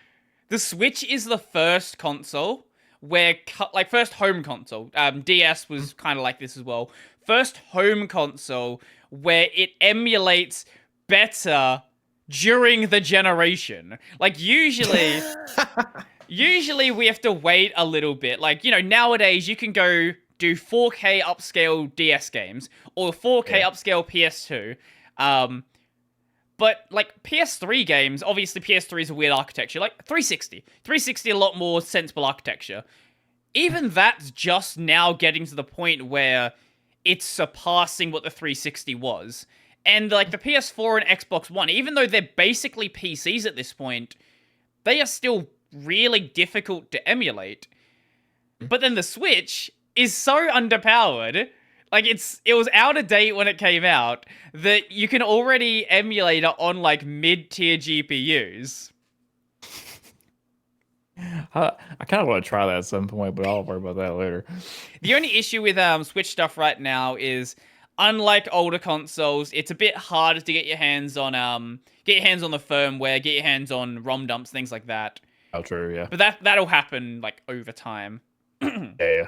the Switch is the first console where, like, first home console. DS was kind of like this as well. First home console where it emulates better during the generation. Like, usually we have to wait a little bit. Like, you know, nowadays you can go do 4K upscale DS games or 4K upscale PS2. But, like, PS3 games, obviously PS3 is a weird architecture. Like, 360, a lot more sensible architecture. Even that's just now getting to the point where it's surpassing what the 360 was. And, like, the PS4 and Xbox One, even though they're basically PCs at this point, they are still really difficult to emulate. But then the Switch is so underpowered, like, it was out of date when it came out, that you can already emulate it on, like, mid-tier GPUs. I kind of want to try that at some point, but I'll worry about that later. The only issue with Switch stuff right now is, unlike older consoles, it's a bit harder to get your hands on the firmware, get your hands on ROM dumps, things like that. Oh, true, yeah. But that'll happen, like, over time. Yeah.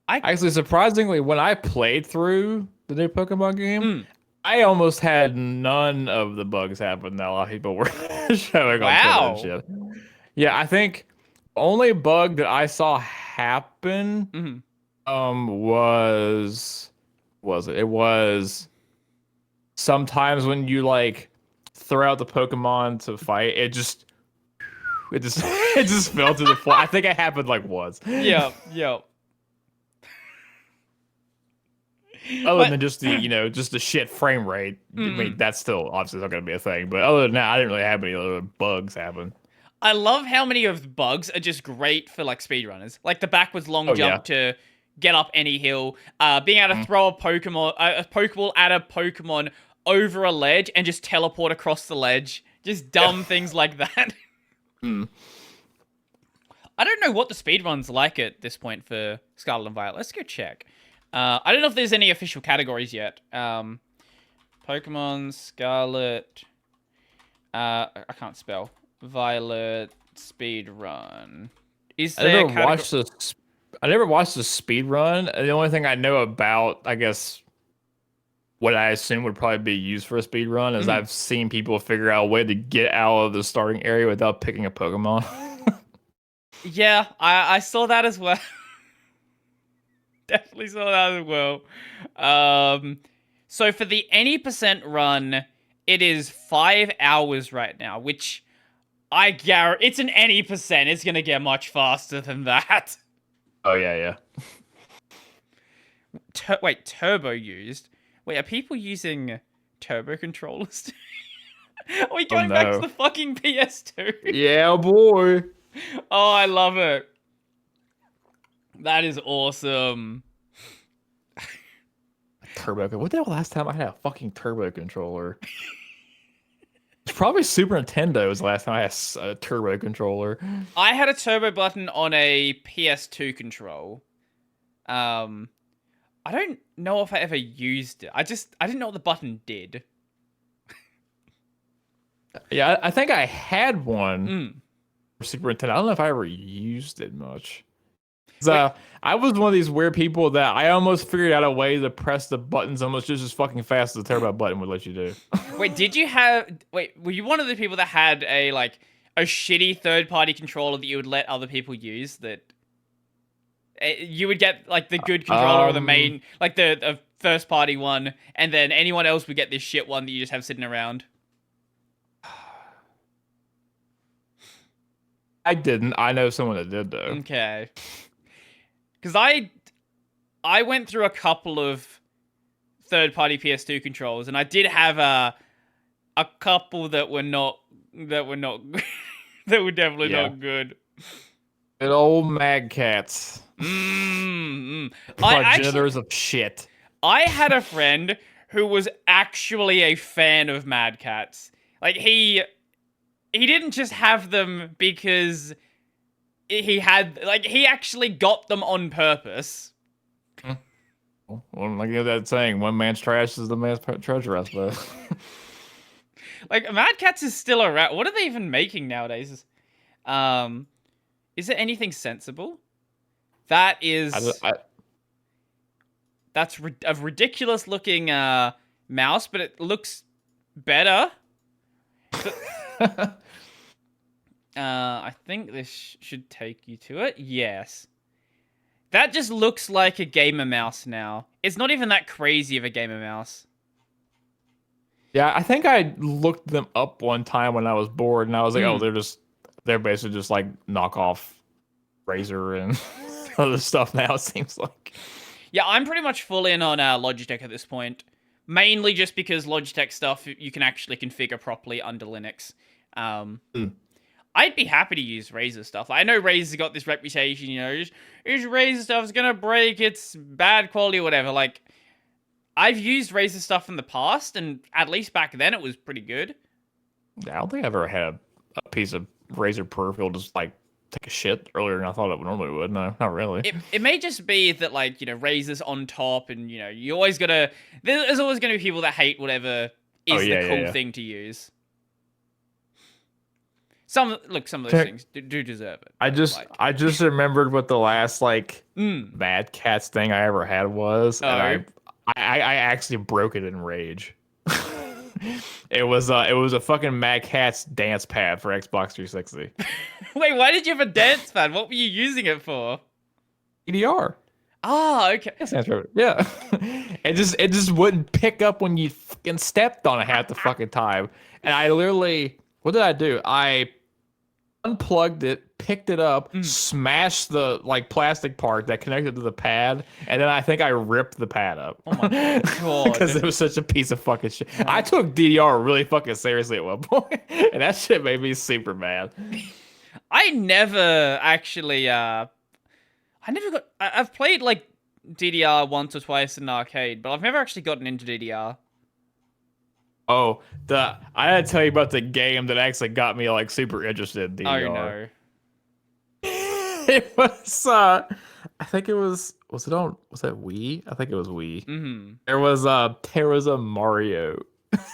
Actually, surprisingly, when I played through the new Pokemon game, I almost had none of the bugs happen that a lot of people were showing on Twitter and shit. Yeah, I think only bug that I saw happen was sometimes when you like throw out the Pokemon to fight, it just fell to the floor. I think it happened like once. Yeah. Other than just the shit frame rate. I mean, that's still obviously not going to be a thing. But other than that, I didn't really have any other bugs happen. I love how many of the bugs are just great for, like, speedrunners. Like the backwards long jump to get up any hill. Being able to throw a Pokeball at a Pokemon over a ledge and just teleport across the ledge. Just dumb things like that. I don't know what the speedrun's like at this point for Scarlet and Violet. Let's go check. I don't know if there's any official categories yet. Pokemon Scarlet. I can't spell. Violet speedrun. Is there? I never watched the speedrun. The only thing I know about, I guess, what I assume would probably be used for a speedrun is I've seen people figure out a way to get out of the starting area without picking a Pokemon. Yeah, I saw that as well. Definitely saw that as well. So for the any % run, it is 5 hours right now, which I guarantee it's an any %. It's gonna get much faster than that. Oh yeah. Wait, turbo used? Wait, are people using turbo controllers? Are we going back to the fucking PS2? Yeah, boy. Oh, I love it. That is awesome. Turbo. What the hell last time I had a fucking turbo controller? It's probably Super Nintendo was the last time I had a turbo controller. I had a turbo button on a PS2 control. I I don't know if I ever used it. I didn't know what the button did. Yeah, I think I had one for Super Nintendo. I don't know if I ever used it much. So I was one of these weird people that I almost figured out a way to press the buttons almost just as fucking fast as the turbo button would let you do. Were you one of the people that had a shitty third-party controller that you would let other people use, that you would get like the good controller or the main, like the first-party one, and then anyone else would get this shit one that you just have sitting around? I didn't. I know someone that did though. Okay. Because I went through a couple of third-party PS2 controllers, and I did have a couple that were not that were definitely not good. Good old Mad Cats. Progenitors of shit. I had a friend who was actually a fan of Mad Cats. Like he didn't just have them because he actually got them on purpose. Well, like that saying, one man's trash is the man's treasure, I suppose. Like, Mad Cats is still around. What are they even making nowadays? Is it anything sensible? That is... That's a ridiculous looking mouse, but it looks better. I think this should take you to it. Yes. That just looks like a gamer mouse now. It's not even that crazy of a gamer mouse. Yeah, I think I looked them up one time when I was bored, and I was like, oh, they're basically just like knockoff Razer and other stuff now, it seems like. Yeah, I'm pretty much full in on Logitech at this point. Mainly just because Logitech stuff you can actually configure properly under Linux. I'd be happy to use Razer stuff. I know Razer's got this reputation, you know, is Razer stuff's gonna break, it's bad quality or whatever. Like, I've used Razer stuff in the past, and at least back then it was pretty good. Yeah, I don't think I've ever had a piece of Razer peripheral just like take a shit earlier than I thought it normally would. No, not really. It may just be that, like, you know, Razer's on top, and, you know, you always gotta... There's always gonna be people that hate whatever is the cool thing to use. Some of those things do deserve it. I just remembered what the last, like, Mad Cats thing I ever had was, and I actually broke it in rage. It was a fucking Mad Catz dance pad for Xbox 360. Wait, why did you have a dance pad? What were you using it for? EDR. Oh, okay. Yeah. It just wouldn't pick up when you fucking stepped on it half the fucking time. And I literally, what did I do? I unplugged it, picked it up, smashed the like plastic part that connected to the pad, and then I think I ripped the pad up. Oh my god! Because it was such a piece of fucking shit. I took DDR really fucking seriously at one point, and that shit made me super mad. I never actually, I've played like DDR once or twice in an arcade, but I've never actually gotten into DDR. Oh, I had to tell you about the game that actually got me like super interested in DDR. Oh no. It was I think it was that Wii? I think it was Wii. Mm-hmm. There was a Mario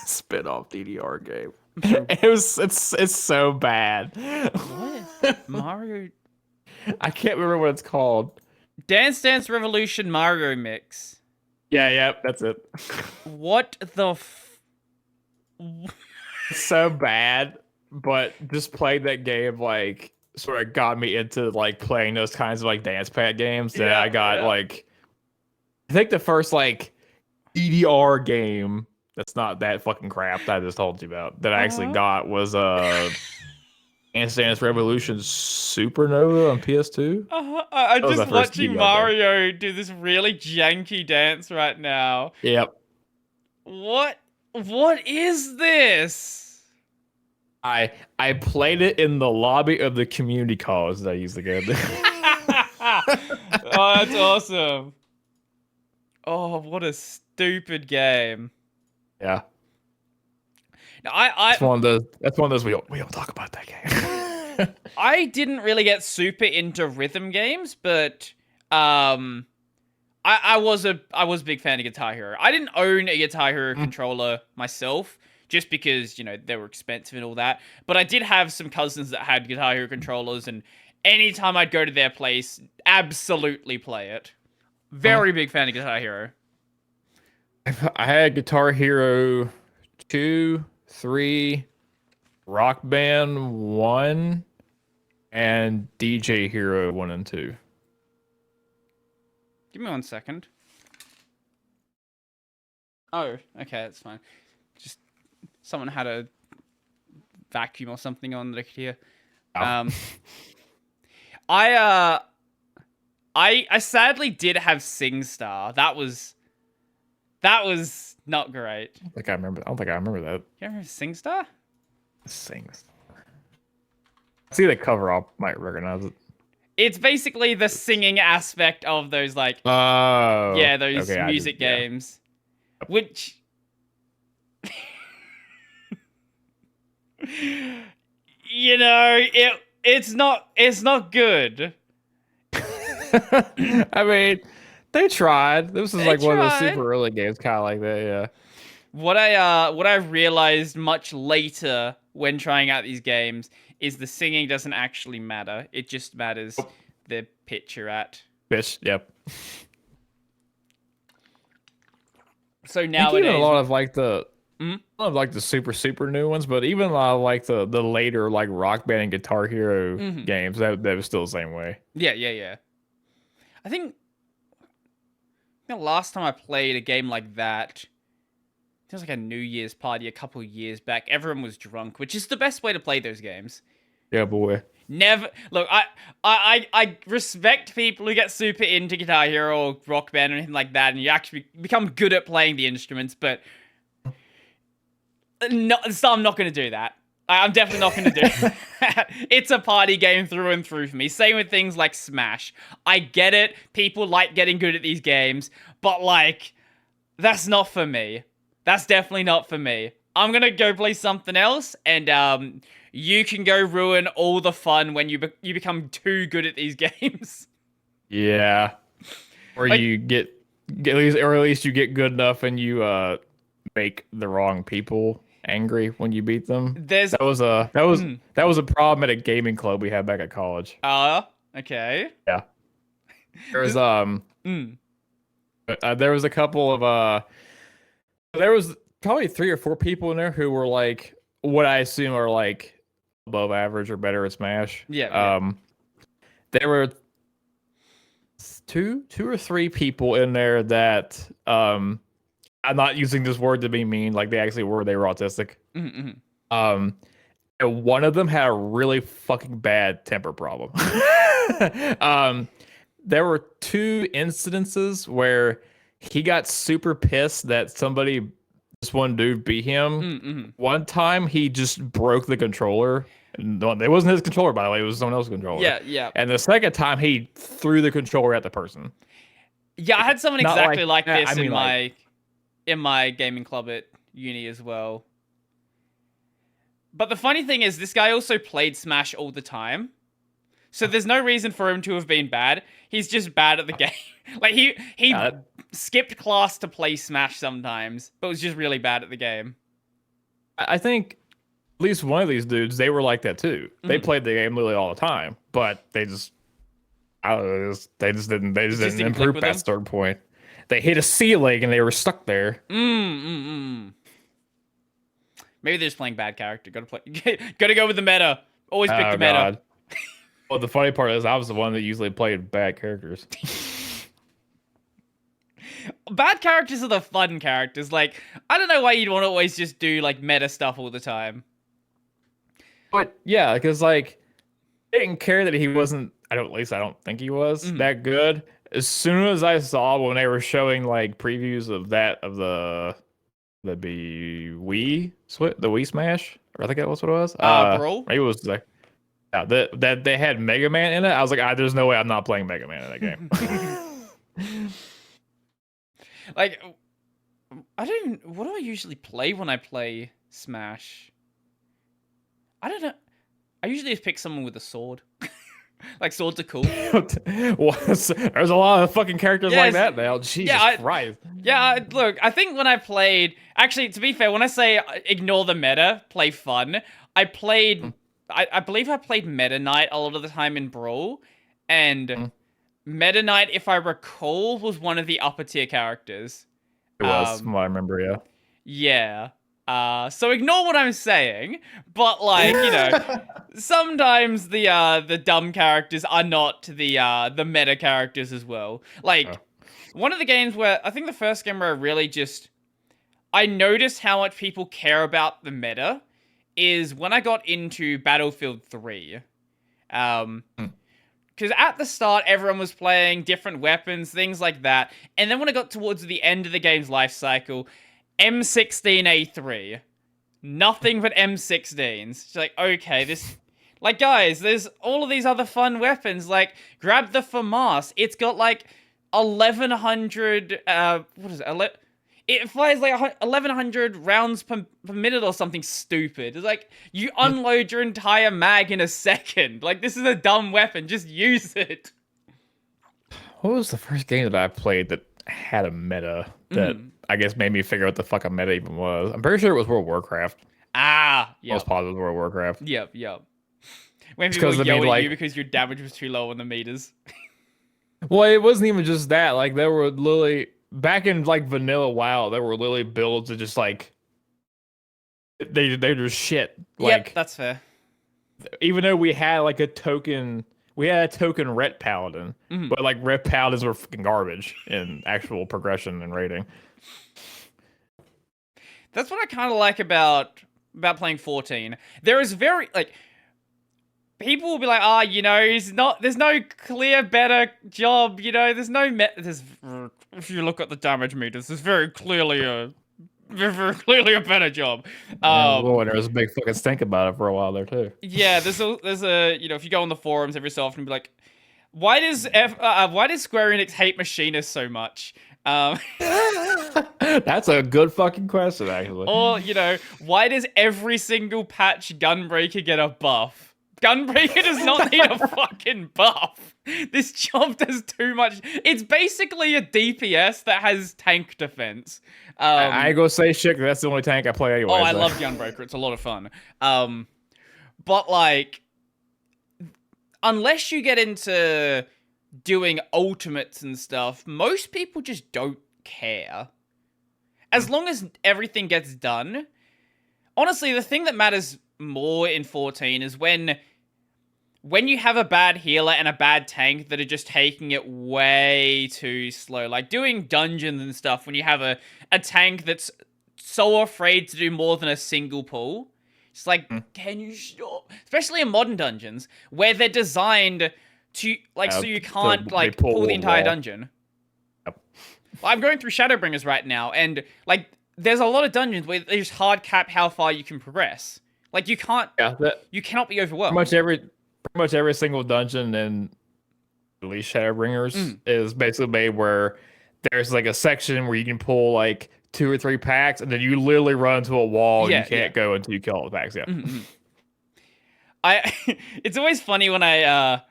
spin-off DDR game. It's so bad. What? Mario? I can't remember what it's called. Dance Dance Revolution Mario Mix. Yeah, that's it. What the so bad, but just playing that game like sort of got me into like playing those kinds of like dance pad games that I got like I think the first like DDR game that's not that fucking crap that I just told you about that I actually got was Dance Dance Revolution Supernova on PS2. I'm just watching Mario do this really janky dance right now. Yep. What is this? I played it in the lobby of the community college that I used to go to. Oh, that's awesome. Oh, what a stupid game. Yeah. Now, that's one of those we don't talk about that game. I didn't really get super into rhythm games, but I I was a big fan of Guitar Hero. I didn't own a Guitar Hero controller myself, just because, you know, they were expensive and all that. But I did have some cousins that had Guitar Hero controllers, and anytime I'd go to their place, absolutely play it. Very big fan of Guitar Hero. I had Guitar Hero 2, 3, Rock Band 1, and DJ Hero 1 and 2. Give me 1 second. Oh, okay, that's fine. Just someone had a vacuum or something on that I could hear. Oh. I sadly did have SingStar. That was not great. I don't think I remember that. You remember SingStar? Sings. See the cover, I might recognize it. It's basically the singing aspect of those, like, Oh, yeah, those okay, music games, which, you know, it's not good. I mean, they tried. This is like one of those tried. super early games, kind of like that. Yeah. What I realized much later when trying out these games is the singing doesn't actually matter. It just matters the pitch you're at. Bitch. Yep. So nowadays, even a lot of like the super new ones, but even a lot of like the later like Rock Band and Guitar Hero games that was still the same way. Yeah. I think the last time I played a game like that, it was like a New Year's party a couple of years back. Everyone was drunk, which is the best way to play those games. Yeah, boy. Never look. I respect people who get super into Guitar Hero or Rock Band or anything like that, and you actually become good at playing the instruments. But no, so I'm not going to do that. I'm definitely not going to do that. It's a party game through and through for me. Same with things like Smash. I get it. People like getting good at these games, but like, that's not for me. That's definitely not for me. I'm going to go play something else, and you can go ruin all the fun when you become too good at these games. Yeah. Or like, you get at least you get good enough and you make the wrong people angry when you beat them. That was a problem at a gaming club we had back at college. Okay. Yeah. There was there was a couple of there was probably 3 or 4 people in there who were like what I assume are like above average or better at Smash. Yeah. There were two or three people in there that I'm not using this word to be mean, like they actually were. They were autistic. And one of them had a really fucking bad temper problem. There were 2 incidences where he got super pissed that this one dude beat him. One time he just broke the controller. It wasn't his controller, by the way. It was someone else's controller. Yeah. And the second time he threw the controller at the person. Yeah, I had someone exactly like this I mean, in my gaming club at uni as well. But the funny thing is, this guy also played Smash all the time. So there's no reason for him to have been bad. He's just bad at the game. Like, he skipped class to play Smash sometimes, but was just really bad at the game. I think at least one of these dudes, they were like that too. They played the game literally all the time, but they just didn't improve past a certain point. They hit a ceiling and they were stuck there. Maybe they're just playing bad character. Gotta go with the meta. Always pick the meta. God. Well, the funny part is I was the one that usually played bad characters. Bad characters are the fun characters. Like, I don't know why you'd want to always just do like meta stuff all the time. But yeah, because like I didn't care that he wasn't. At least I don't think he was that good. As soon as I saw when they were showing like previews of the Wii Smash, or I think that was what it was. Brawl. Maybe it was like that they had Mega Man in it. I was like, there's no way I'm not playing Mega Man in that game. Like, what do I usually play when I play Smash? I don't know. I usually just pick someone with a sword. Like swords are cool. There's a lot of fucking characters like Yes. that now. Jesus Christ. Look, I think when I played, actually, to be fair, when I say ignore the meta, play fun, I played, I believe I played Meta Knight a lot of the time in Brawl, and Meta Knight, if I recall, was one of the upper tier characters. It was, from what I remember, yeah. Yeah. So ignore what I'm saying, but like, you know, sometimes the dumb characters are not the meta characters as well. Like, one of the games where, I think the first game where I really I noticed how much people care about the meta is when I got into Battlefield 3. Because at the start, everyone was playing different weapons, things like that. And then when I got towards the end of the game's life cycle, M16A3. Nothing but M16s. It's like, okay, this... Like, guys, there's all of these other fun weapons. Like, grab the FAMAS. It's got, like, 1,100... what is it? It flies, like, 1,100 rounds per minute or something stupid. It's like, you unload your entire mag in a second. Like, this is a dumb weapon. Just use it. What was the first game that I played that had a meta that I guess made me figure out what the fuck a meta even was? I'm pretty sure it was World of Warcraft. Ah, yeah. I was positive it was World of Warcraft. Yep. When people yell at you because your damage was too low on the meters. Well, it wasn't even just that. Like, there were literally... Back in, like, vanilla WoW, there were literally builds that just, like... They just shit. Like, yep, that's fair. Even though we had, like, a token... We had a token Ret Paladin. But, like, Ret Paladins were fucking garbage in actual progression and rating. That's what I kind of like about playing 14. There is very, like... People will be like, you know, there's no clear better job, you know, if you look at the damage meters, there's very clearly a better job. There's a big fucking stink about it for a while there too. Yeah, there's a, you know, if you go on the forums every so often and be like, why does Square Enix hate machinists so much? That's a good fucking question, actually. Or, you know, why does every single patch Gunbreaker get a buff? Gunbreaker does not need a fucking buff. This job does too much. It's basically a DPS that has tank defense. I ain't gonna say shit, 'cause that's the only tank I play anyway. I love Gunbreaker. It's a lot of fun. But like, unless you get into doing ultimates and stuff, most people just don't care. As long as everything gets done. Honestly, the thing that matters more in 14 is when you have a bad healer and a bad tank that are just taking it way too slow. Like doing dungeons and stuff when you have a tank that's so afraid to do more than a single pull. It's like, can you stop? Especially in modern dungeons where they're designed to, like, so you can't, like, pull the entire dungeon. Yep. I'm going through Shadowbringers right now, and, like, there's a lot of dungeons where they just hard cap how far you can progress. Like, you can't, you cannot be overwhelmed. Pretty much every single dungeon in at least Shadowbringers is basically made where there's like a section where you can pull like 2 or 3 packs, and then you literally run into a wall and you can't go until you kill all the packs. Yeah. It's always funny when I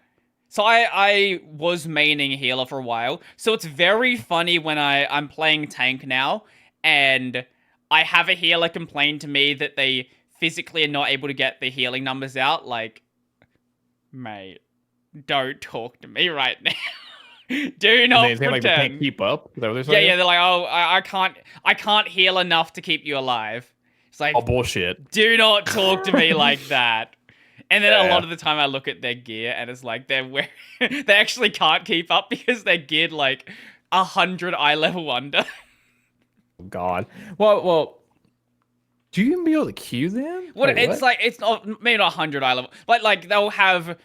was maining healer for a while, so it's very funny when I'm playing tank now, and I have a healer complain to me that they physically are not able to get the healing numbers out. Like, mate, don't talk to me right now. Do not pretend. Like they can't keep up. Is that what they're like, oh, I can't heal enough to keep you alive. It's like, oh, bullshit. Do not talk to me like that. And then a lot of the time I look at their gear and it's like they actually can't keep up because they're geared like 100 eye level under. Oh, God. Well. Do you even be able to queue then? It's not maybe not 100 eye level. Like they'll have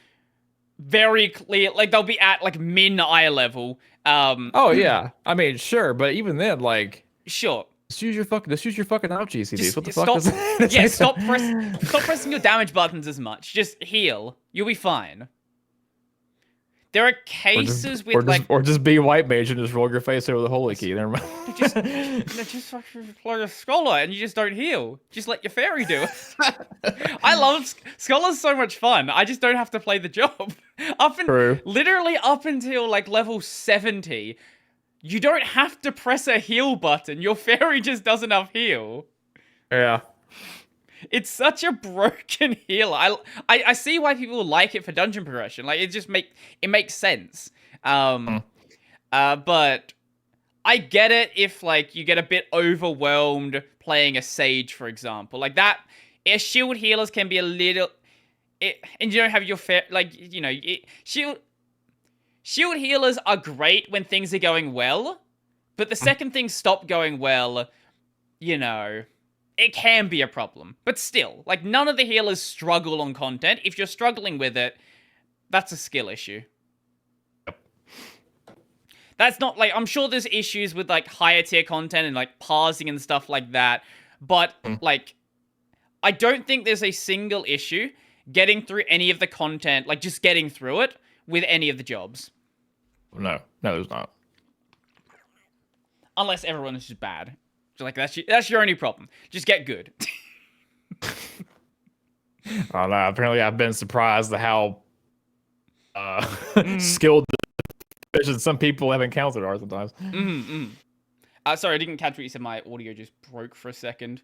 very clear, like they'll be at like min eye level. Oh yeah, I mean sure, but even then, like sure. Just use your fucking out GCDs. What the fuck is that? Yeah, stop pressing your damage buttons as much. Just heal. You'll be fine. There are Or cases with like or just be white mage and just roll your face over the holy key. Never mind. just fucking play a scholar and you just don't heal. Just let your fairy do it. I love scholars so much fun. I just don't have to play the job. Literally up until like level 70, you don't have to press a heal button. Your fairy just does enough heal. Yeah. It's such a broken heal. I see why people like it for dungeon progression. Like it makes sense. But I get it if like you get a bit overwhelmed playing a sage, for example. Like that, shield healers can be a little, and you don't have your shield healers are great when things are going well, but the second things stop going well, it can be a problem. But still, like, none of the healers struggle on content. If you're struggling with it, that's a skill issue. Yep. That's not, like, I'm sure there's issues with, like, higher tier content and, like, parsing and stuff like that. But, like, I don't think there's a single issue getting through any of the content, like, just getting through it with any of the jobs. No, there's not. Unless everyone is just bad. Like, that's your only problem. Just get good. I don't know. Apparently, I've been surprised at how skilled divisions some people have encountered are sometimes. Sorry, I didn't catch what you said. My audio just broke for a second.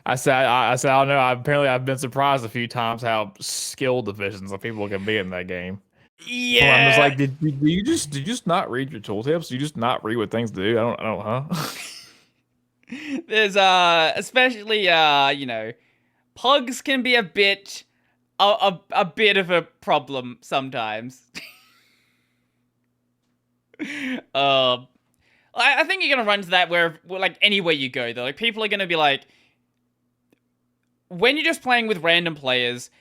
I said, I don't know. Apparently, I've been surprised a few times how skilled divisions some people can be in that game. Yeah, I'm just like, did you just not read your tooltips? Did you just not read what things do? I don't, huh? There's especially pugs can be a bit a bit of a problem sometimes. I think you're gonna run into that where like anywhere you go though. Like people are gonna be like, when you're just playing with random players,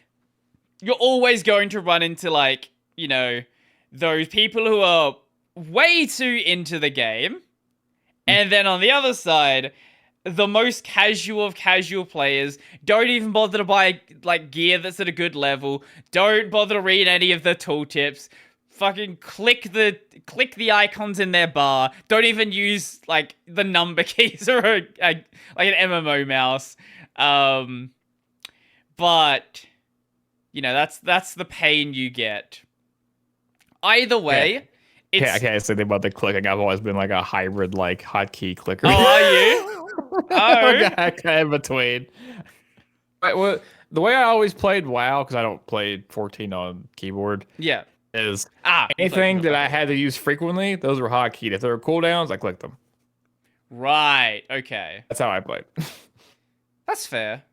you're always going to run into like, those people who are way too into the game. And then on the other side, the most casual of casual players don't even bother to buy like gear that's at a good level. Don't bother to read any of the tooltips. Fucking click the icons in their bar. Don't even use like the number keys or like an MMO mouse. But that's the pain you get. Either way. I can't say anything about the clicking. I've always been like a hybrid, like hotkey clicker. Oh, are you? Kind of between. Well, the way I always played WoW, because I don't play 14 on keyboard. Yeah. Is anything that I had to use frequently, those were hotkeyed. If there were cooldowns, I clicked them. Right. Okay. That's how I played. That's fair.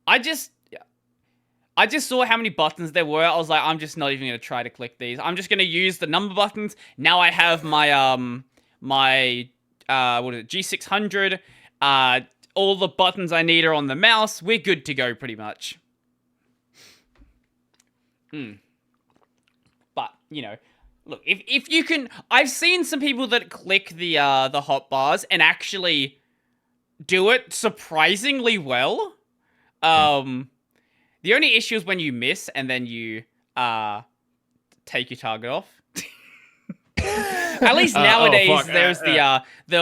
I just saw how many buttons there were. I was like, I'm just not even going to try to click these. I'm just going to use the number buttons. Now I have my, what is it, G600. All the buttons I need are on the mouse. We're good to go, pretty much. But, look, if you can... I've seen some people that click the hotbars and actually do it surprisingly well. The only issue is when you miss and then you take your target off. At least nowadays there's the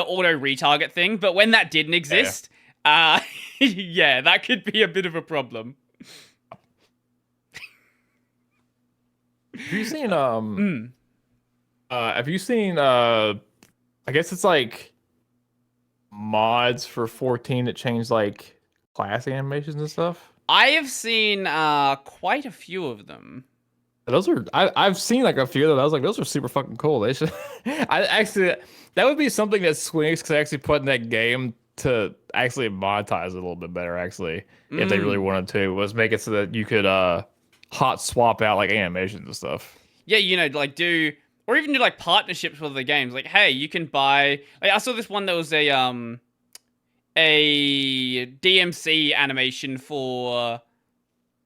auto retarget thing, but when that didn't exist, yeah, that could be a bit of a problem. Have you seen I guess it's like mods for 14 that change like class animations and stuff? I have seen quite a few of them. Those are I've seen like a few of them. I was like, those are super fucking cool. They should. That would be something that Swings could actually put in that game to actually monetize it a little bit better. Actually, if they really wanted to, was make it so that you could hot swap out like animations and stuff. Yeah, like do or even do like partnerships with the games. Like, hey, you can buy. Like, I saw this one that was a DMC animation for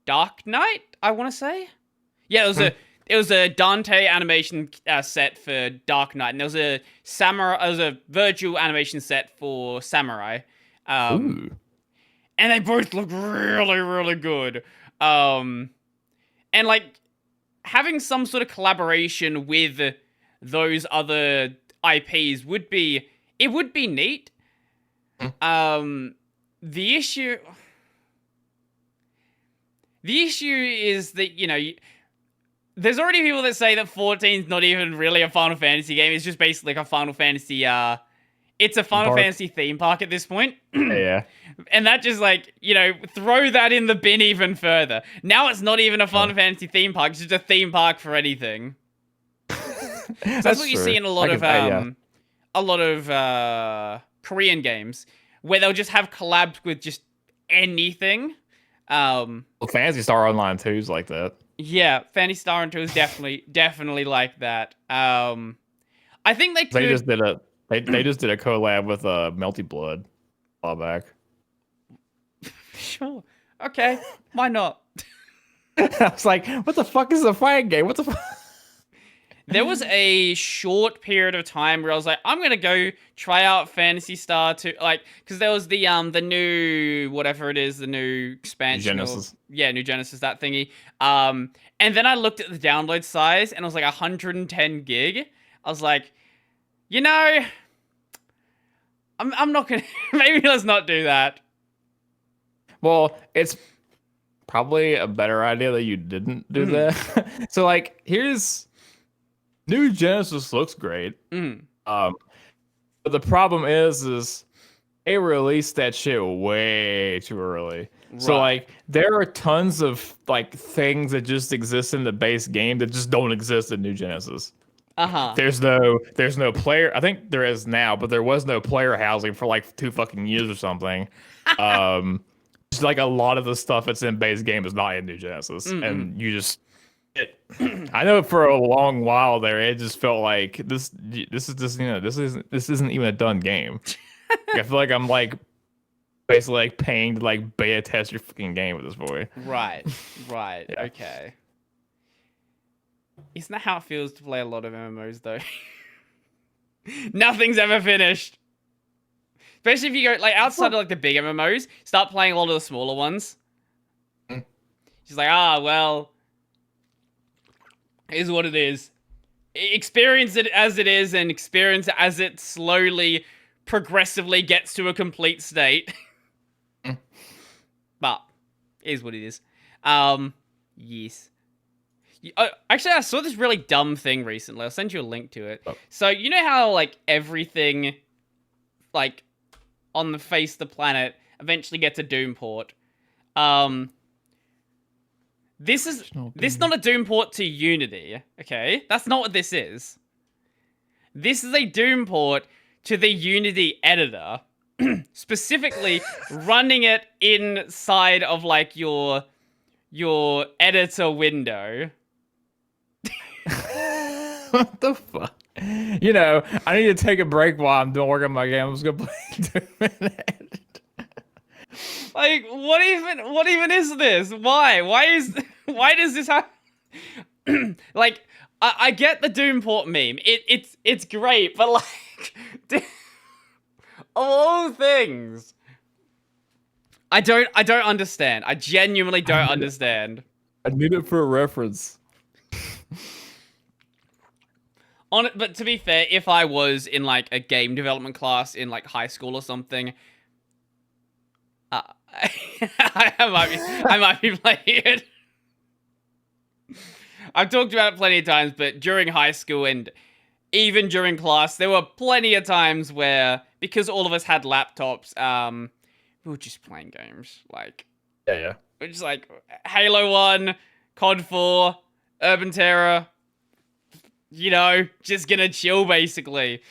Dark Knight, I want to say. Yeah, it was a Dante animation set for Dark Knight, and there was a virtual animation set for Samurai. And they both look really, really good. And like having some sort of collaboration with those other IPs would be neat. The issue is that, there's already people that say that 14's not even really a Final Fantasy game. It's just basically like a Final Fantasy, it's a Final Fantasy theme park at this point. Yeah. And that just throw that in the bin even further. Now it's not even a Final Fantasy theme park. It's just a theme park for anything. That's what you see in a lot of Korean games where they'll just have collabs with just anything. Well, Phantasy Star Online 2 is like that. Yeah, Phantasy Star Online 2 is definitely like that. I think they just did a collab with Melty Blood a while back. Sure. Okay. Why not? I was like, what the fuck is a fighting game? What the fuck? There was a short period of time where I was like, I'm gonna go try out Phantasy Star 2, because there was the new whatever it is, the new expansion, New Genesis, that thingy. And then I looked at the download size and it was like 110 gig. I was like, I'm not gonna. Maybe let's not do that. Well, it's probably a better idea that you didn't do that. So here's. New Genesis looks great. But the problem is they released that shit way too early. Right. So there are tons of things that just exist in the base game that just don't exist in New Genesis. There's no player. I think there is now, but there was no player housing for 2 fucking years or something. Just a lot of the stuff that's in base game is not in New Genesis, and you just. I know for a long while there, it just felt like this is just this isn't even a done game. I feel like I'm basically paying to beta test your fucking game with this boy. Right. Yeah. Okay. Isn't that how it feels to play a lot of MMOs though? Nothing's ever finished. Especially if you go outside of the big MMOs, start playing a lot of the smaller ones. She's well. Is what it is. Experience it as it is, and experience it as it slowly, progressively gets to a complete state. But, is what it is. Yes. Actually, I saw this really dumb thing recently. I'll send you a link to it. Oh. So, you know how, everything, on the face of the planet eventually gets a Doom port? This is not a Doom port to Unity, okay? That's not what this is. This is a Doom port to the Unity editor, specifically running it inside of your editor window. What the fuck? I need to take a break while I'm doing work on my game. I'm just gonna play Doom. What even is this? Why does this happen? I get the Doom port meme. It's great, but of all things, I don't understand. I genuinely don't understand. I need it for a reference. But to be fair, if I was in a game development class in high school or something, I might be playing it. I've talked about it plenty of times, but during high school and even during class, there were plenty of times where, because all of us had laptops, we were just playing games. Yeah. We're just Halo 1, COD 4, Urban Terror. Just gonna chill, basically.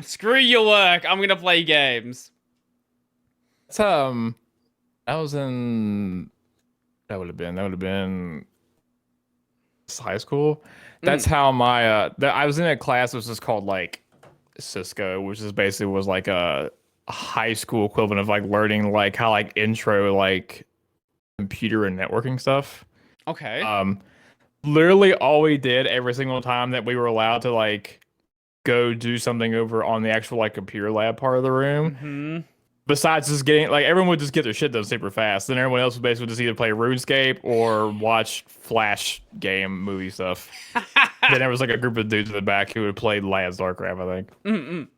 Screw your work, I'm gonna play games. That would have been high school. That's how my I was in a class that was just called Cisco, which is basically was a high school equivalent of learning how intro computer and networking stuff. Okay. Literally all we did every single time that we were allowed to go do something over on the actual computer lab part of the room besides just getting like everyone would just get their shit done super fast. Then everyone else would basically just either play RuneScape or watch Flash game movie stuff. Then there was like a group of dudes in the back who would play Last Starcraft, I think.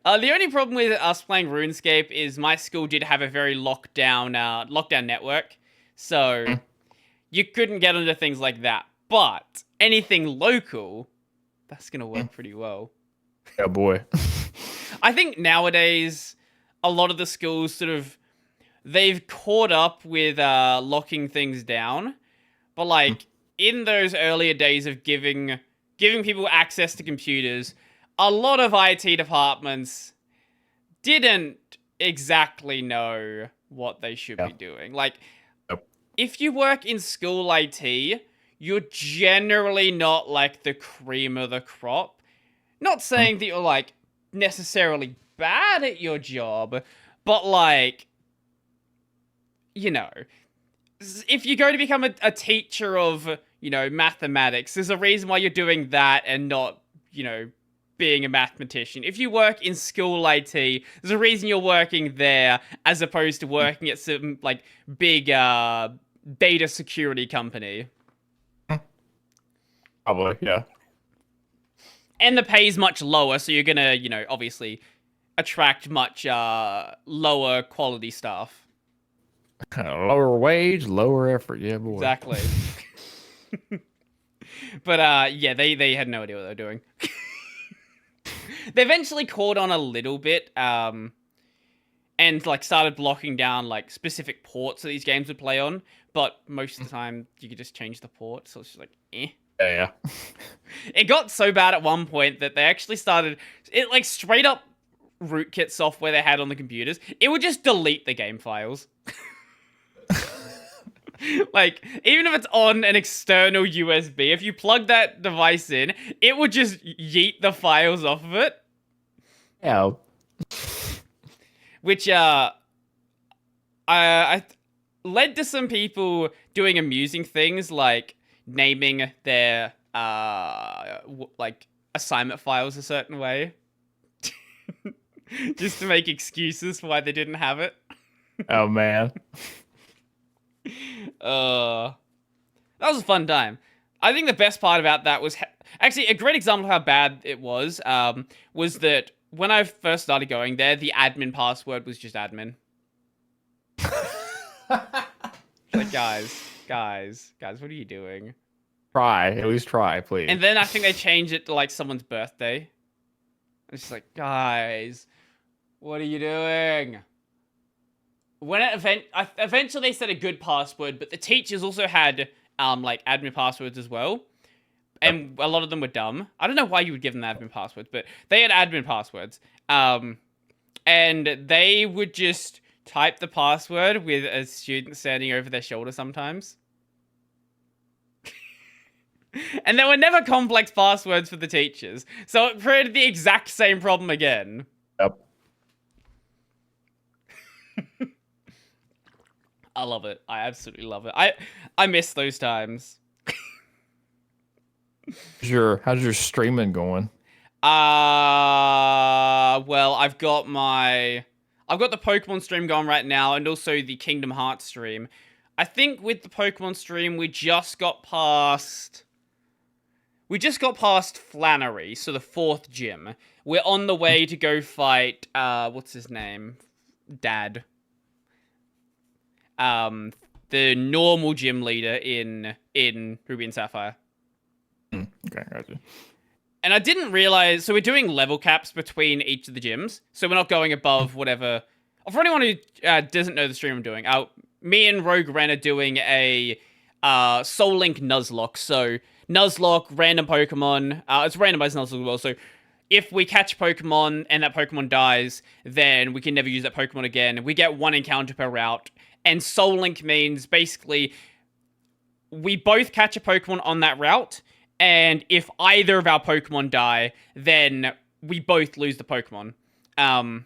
The only problem with us playing RuneScape is my school did have a very lockdown network, so you couldn't get into things like that. But anything local, that's gonna work pretty well. Oh boy. I think nowadays a lot of the schools they've caught up with locking things down, but like in those earlier days of giving people access to computers, a lot of IT departments didn't exactly know what they should be doing. Like, if you work in school IT, you're generally not like the cream of the crop. Not saying that you're like necessarily bad at your job, but like, you know, if you go to become a teacher of, you know, mathematics, there's a reason why you're doing that and not, you know, being a mathematician. If you work in school IT, there's a reason you're working there as opposed to working at some like big data security company. Probably, yeah. And the pay's much lower, so you're gonna, you know, obviously attract much lower quality staff. Lower wage, lower effort. Yeah, boy. Exactly. But yeah, they had no idea what they were doing. They eventually caught on a little bit, and like started blocking down like specific ports that these games would play on. But most of the time, you could just change the port, so it's just like, eh. Yeah. It got so bad at one point that they actually started it like straight up rootkit software they had on the computers. It would just delete the game files. Like, even if it's on an external USB, if you plug that device in, it would just yeet the files off of it. Yeah. Which, I led to some people doing amusing things like naming their, like, assignment files a certain way. Just to make excuses for why they didn't have it. Oh, man. That was a fun time. I think the best part about that was actually a great example of how bad it was that when I first started going there, the admin password was just admin. Like, guys, what are you doing? Try, at least try, please. And then I think they changed it to like someone's birthday. It's just like, guys, what are you doing? When eventually they set a good password, but the teachers also had like admin passwords as well, and a lot of them were dumb. I don't know why you would give them the admin passwords, but they had admin passwords, and they would just type the password with a student standing over their shoulder sometimes. And there were never complex passwords for the teachers, so it created the exact same problem again. Yep. I love it. I absolutely love it. I miss those times. Sure. How's your streaming going? Well, I've got the Pokemon stream going right now, and also the Kingdom Hearts stream. I think with the Pokemon stream, we just got past Flannery, so the 4th gym. We're on the way to go fight, what's his name? Dad. The normal gym leader in Ruby and Sapphire. Okay, gotcha. And I didn't realize, so we're doing level caps between each of the gyms, so we're not going above whatever. For anyone who doesn't know the stream I'm doing, me and Rogue Ren are doing a Soul Link Nuzlocke. So Nuzlocke, random Pokemon. It's randomized Nuzlocke as well, so if we catch Pokemon and that Pokemon dies, then we can never use that Pokemon again. We get 1 encounter per route. And Soul Link means basically we both catch a Pokemon on that route, and if either of our Pokemon die, then we both lose the Pokemon. But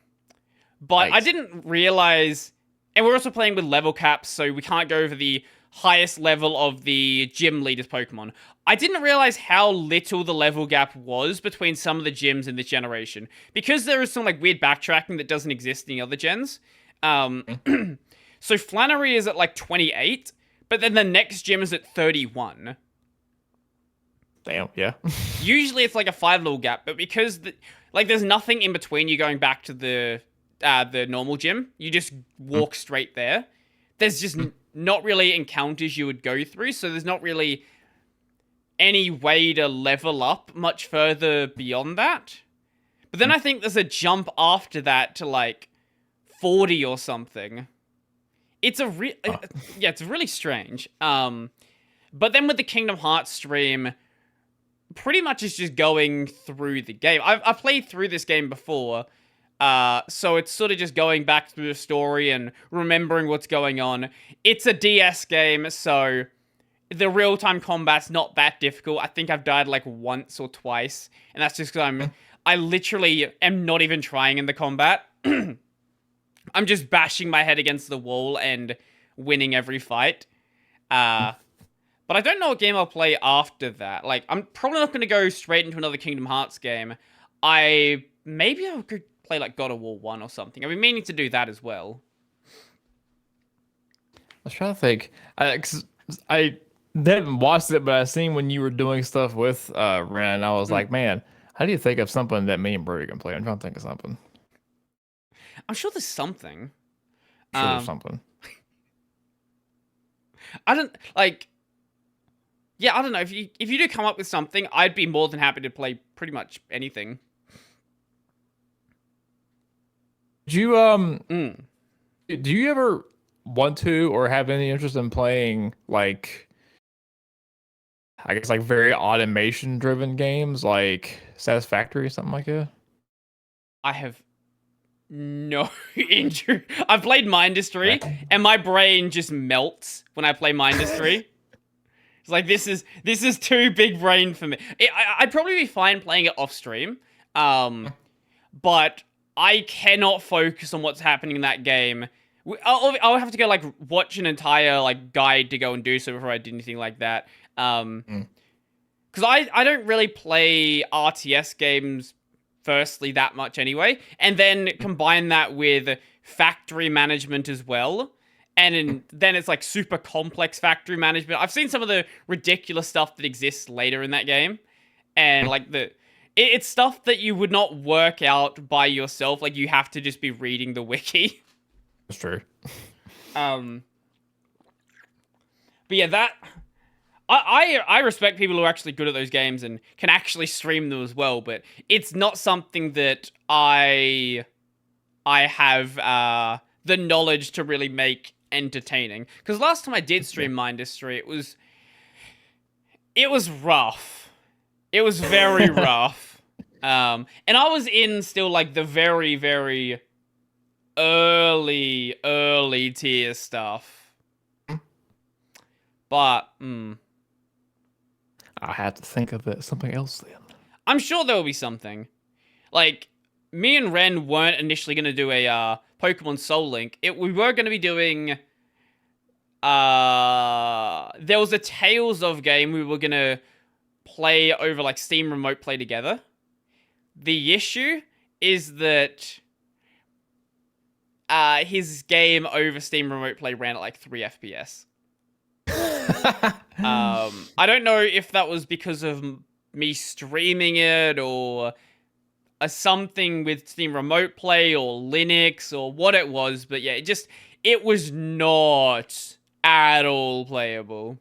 nice. I didn't realize, and we're also playing with level caps, so we can't go over the highest level of the gym leaders Pokemon. I didn't realize how little the level gap was between some of the gyms in this generation. Because there is some like weird backtracking that doesn't exist in the other gens. So Flannery is at like 28, but then the next gym is at 31. Damn, yeah. Usually it's like a 5-level gap, but because there's nothing in between you going back to the normal gym, you just walk straight there. There's just not really encounters you would go through, so there's not really any way to level up much further beyond that. But then I think there's a jump after that to like 40 or something. It's it's really strange. But then with the Kingdom Hearts stream, pretty much it's just going through the game. I've played through this game before, so it's sort of just going back through the story and remembering what's going on. It's a DS game, so the real-time combat's not that difficult. I think I've died like once or twice, and that's just because I literally am not even trying in the combat. I'm just bashing my head against the wall and winning every fight. But I don't know what game I'll play after that. Like, I'm probably not going to go straight into another Kingdom Hearts game. Maybe I could play, like, God of War 1 or something. I've been meaning to do that as well. I was trying to think. I didn't watch it, but I seen when you were doing stuff with Ren, I was like, man, how do you think of something that me and Brody can play? I'm trying to think of something. I'm sure there's something. I'm sure there's something. I don't know. If you do come up with something, I'd be more than happy to play pretty much anything. Do you ever want to or have any interest in playing like, I guess, like very automation driven games like Satisfactory or something like that? I have no interest. I've played Mindustry, and my brain just melts when I play Mindustry. It's like, this is too big brain for me. I'd probably be fine playing it off stream, but I cannot focus on what's happening in that game. I'll have to go like watch an entire like guide to go and do so before I do anything like that. Because I don't really play RTS games firstly that much anyway, and then combine that with factory management as well. And then it's like super complex factory management. I've seen some of the ridiculous stuff that exists later in that game. And like it's stuff that you would not work out by yourself. Like you have to just be reading the wiki. That's true. But yeah, I respect people who are actually good at those games and can actually stream them as well, but it's not something that I have the knowledge to really make entertaining. Because last time I did stream Mindustry, it was rough. It was very rough. And I was in still like the very, very early tier stuff. But I have to think of something else then. I'm sure there will be something. Like, me and Ren weren't initially going to do a Pokemon Soul Link. We were going to be doing... there was a Tales of game we were going to play over, like, Steam Remote Play together. The issue is that his game over Steam Remote Play ran at, like, 3 FPS. I don't know if that was because of me streaming it or something with Steam Remote Play or Linux or what it was, but yeah, it was not at all playable.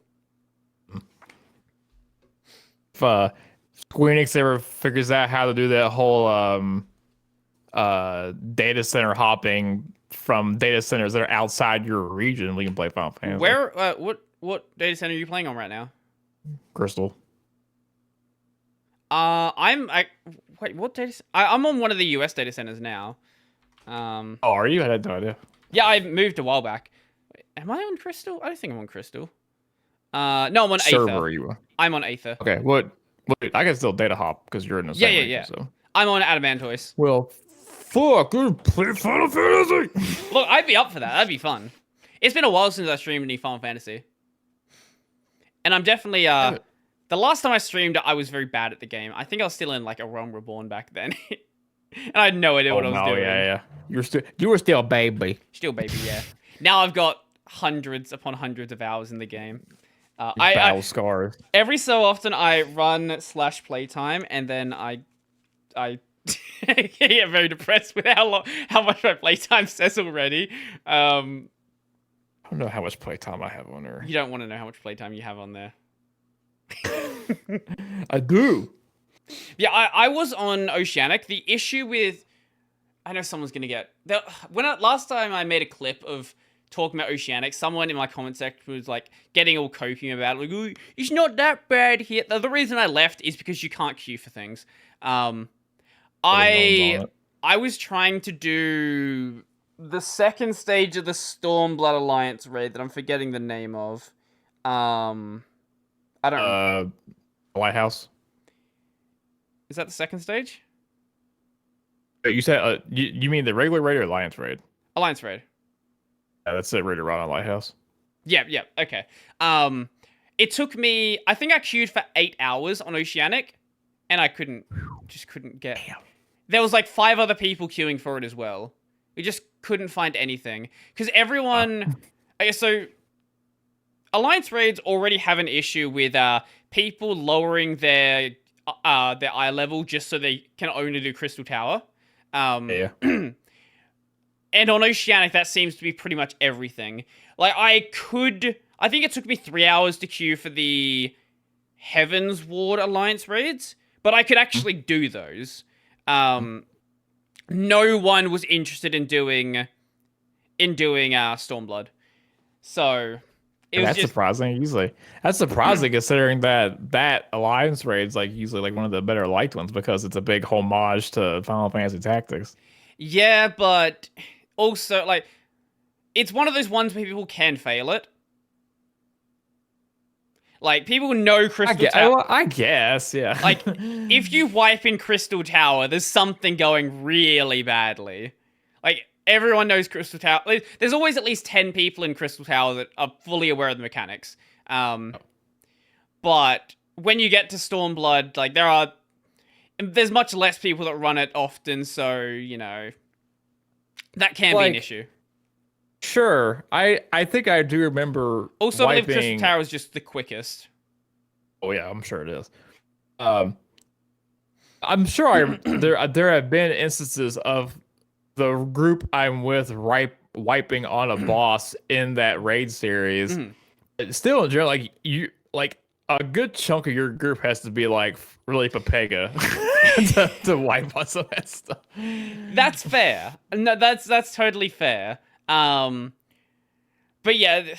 If Square Enix ever figures out how to do that whole data center hopping from data centers that are outside your region, we can play Final Fantasy. Where what data center are you playing on right now? Crystal. Wait, what data? I'm on one of the US data centers now. Oh, are you? I had no idea. Yeah, I moved a while back. Wait, am I on Crystal? I don't think I'm on Crystal. No, I'm on Aether. Server you are. I'm on Aether. Okay, what? I can still data hop because you're in the same region, so. I'm on Adamantoise. Well, fucking play Final Fantasy. Look, I'd be up for that. That'd be fun. It's been a while since I streamed any Final Fantasy. And I'm definitely the last time I streamed, I was very bad at the game. I think I was still in like a Realm Reborn back then, and I had no idea what I was doing. Yeah. You were still a baby. Still baby, yeah. Now I've got hundreds upon hundreds of hours in the game. Battle scars. Every so often I run / playtime, and then I get very depressed with how much my playtime says already. I don't know how much playtime I have on there. You don't want to know how much playtime you have on there. I do. Yeah, I was on Oceanic. The issue with... I know someone's going to get... Last time I made a clip of talking about Oceanic, someone in my comment section was like getting all coping about it. Like, oh, it's not that bad here. The reason I left is because you can't queue for things. I was trying to do the second stage of the Stormblood Alliance raid that I'm forgetting the name of. I don't... Lighthouse. Is that the second stage? You said you mean the regular raid or Alliance raid? Alliance raid. Yeah, that's it. Raid around on Lighthouse. Yeah, okay. It took me... I think I queued for 8 hours on Oceanic, and I couldn't get... Damn. There was like 5 other people queuing for it as well. We just couldn't find anything. Because everyone... So, Alliance raids already have an issue with people lowering their eye level just so they can only do Crystal Tower. Yeah. And on Oceanic, that seems to be pretty much everything. Like, I think it took me 3 hours to queue for the Heaven's Ward Alliance raids, but I could actually do those. No one was interested in doing Stormblood. So That's surprising. That's surprising considering that Alliance raid's like usually like one of the better liked ones because it's a big homage to Final Fantasy Tactics. Yeah, but also like it's one of those ones where people can fail it. Like people know Crystal Tower. I guess, yeah. Like if you wipe in Crystal Tower, there's something going really badly. Like everyone knows Crystal Tower. There's always at least 10 people in Crystal Tower that are fully aware of the mechanics. But when you get to Stormblood, like there's much less people that run it often, so, you know, that can be an issue. Sure. I think I do remember also, I believe Crystal Tower is just the quickest. Oh yeah, I'm sure it is. I'm sure there have been instances of the group I'm with wiping on a boss in that raid series. Still in general, like a good chunk of your group has to be like really Papega to wipe on some of that stuff. That's fair. No, that's totally fair. But yeah,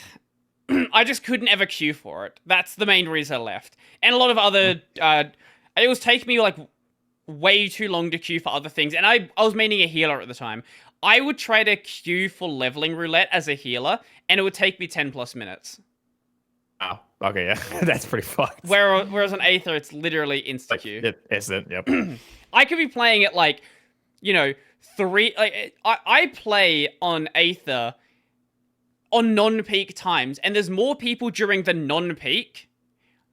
I just couldn't ever queue for it. That's the main reason I left. And a lot of other, it was taking me like way too long to queue for other things. And I was mainly a healer at the time. I would try to queue for leveling roulette as a healer, and it would take me 10 plus minutes. Oh, okay, yeah, that's pretty fucked. Whereas on Aether, it's literally insta queue. It isn't. Yep. I could be playing it like, you know, I play on Aether on non-peak times, and there's more people during the non-peak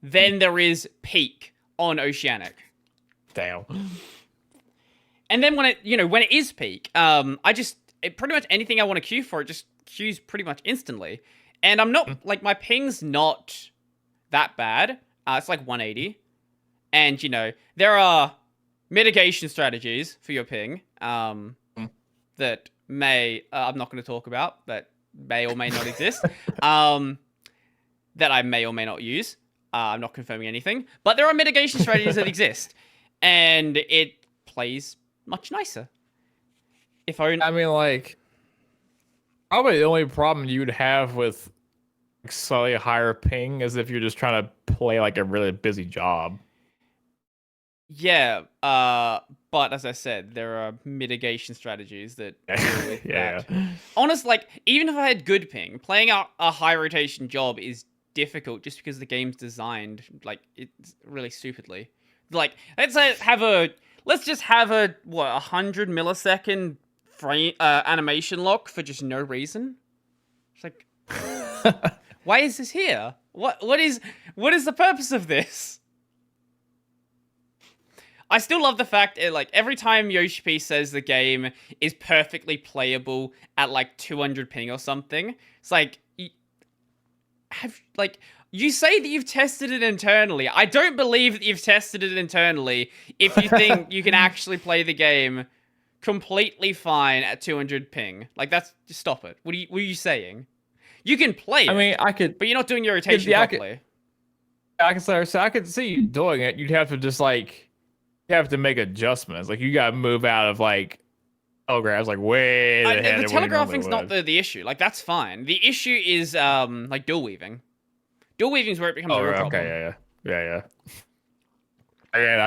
than there is peak on Oceanic. Damn. And then when it is peak, pretty much anything I want to queue for, it just queues pretty much instantly. And I'm not, like, my ping's not that bad. It's like 180. And, you know, there are mitigation strategies for your ping that I'm not going to talk about, that may or may not exist, that I may or may not use. I'm not confirming anything. But there are mitigation strategies that exist. And it plays much nicer. I mean, like, probably the only problem you'd have with slightly higher ping is if you're just trying to play like a really busy job. Yeah, but as I said, there are mitigation strategies that deal with that. Honestly, like, even if I had good ping, playing a high rotation job is difficult just because the game's designed, like, it's really stupidly. Like, let's just have a 100 millisecond frame animation lock for just no reason. It's like, why is this here? What is the purpose of this? I still love the fact like every time Yoshi P says the game is perfectly playable at like 200 ping or something, it's like you say that you've tested it internally. I don't believe that you've tested it internally if you think you can actually play the game completely fine at 200 ping. Like just stop it. What are you saying? You can play it. I mean, I could, but you're not doing your rotation properly. I could see you doing it. You'd have to just like, you have to make adjustments. Like you got to move out of like telegraphs, like way ahead. The telegraphing's not the issue. Like that's fine. The issue is like dual weaving. Dual weaving's where it becomes a real problem. Okay, yeah.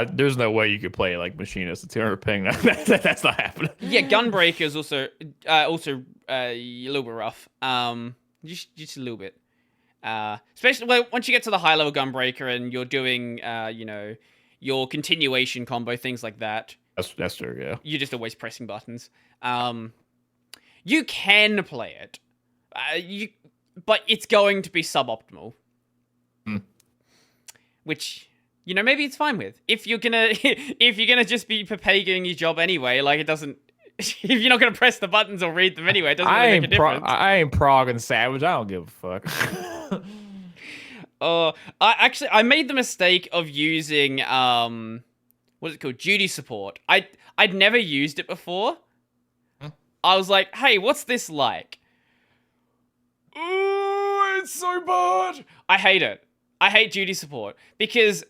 There's no way you could play like machinist at 200 ping. That's not happening. Yeah, Gunbreaker's also a little bit rough. Just a little bit. Especially once you get to the high level Gunbreaker and you're doing your continuation combo, things like that. That's true, yeah. You're just always pressing buttons. You can play it. But it's going to be suboptimal. Which, maybe it's fine with. If you're gonna just be Papagoing your job anyway, like it doesn't. If you're not gonna press the buttons or read them anyway, it doesn't really make a difference. I ain't Prague and Savage. I don't give a fuck. I made the mistake of using what's it called? Duty support. I'd never used it before. I was like, hey, what's this like? Ooh, it's so bad. I hate it. I hate duty support because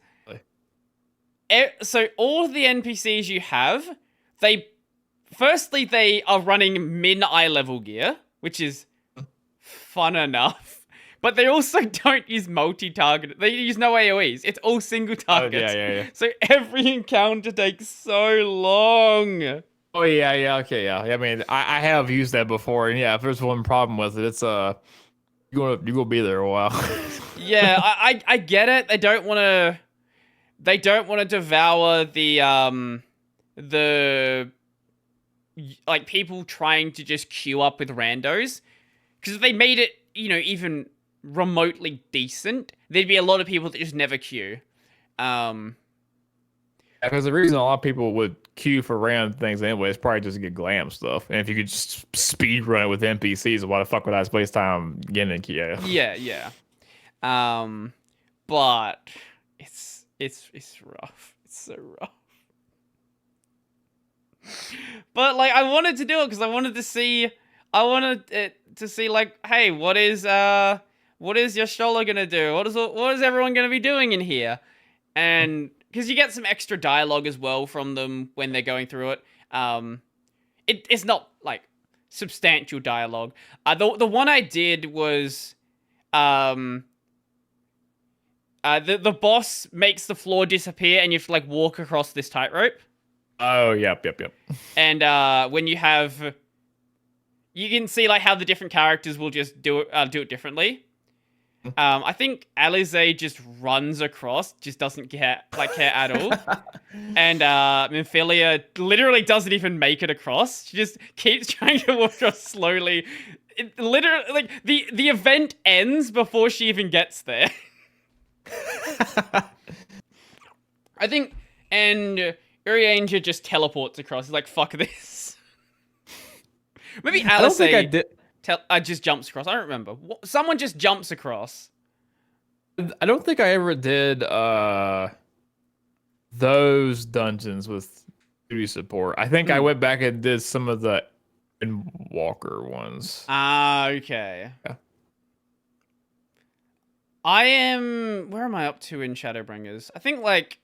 so all of the NPCs you have, they are running min eye level gear, which is fun enough. But they also don't use multi-target. They use no AoEs. It's all single targets. Yeah. So every encounter takes so long. Oh yeah. Okay, yeah. I mean, I have used that before, and yeah, if there's one problem with it, it's you're gonna be there a while. Yeah, I get it. They don't want to devour the like people trying to just queue up with randos, because if they made it even remotely decent, there'd be a lot of people that just never queue. Because the reason a lot of people would queue for random things anyway is probably just to get glam stuff. And if you could just speed run it with NPCs, why the fuck would I waste time getting in queue? Yeah. But it's rough. It's so rough. But like, I wanted to do it because I wanted to see. I wanted it to see like, hey, what is Yashola gonna do? What is everyone gonna be doing in here? And because you get some extra dialogue as well from them when they're going through it. It's not like substantial dialogue. The one I did was the boss makes the floor disappear and you have to like walk across this tightrope. Oh, yep. And when you can see like how the different characters will just do it differently. I think Alize just runs across, just doesn't care at all. And Minfilia literally doesn't even make it across. She just keeps trying to walk across slowly. It literally, like, the event ends before she even gets there. I think, and Urianger just teleports across. He's like, fuck this. Maybe Alice I don't think I did. Just jumps across. I don't remember. Someone just jumps across. I don't think I ever did those dungeons with duty support. I think I went back and did some of the Walker ones. Okay. Yeah. Where am I up to in Shadowbringers? I think like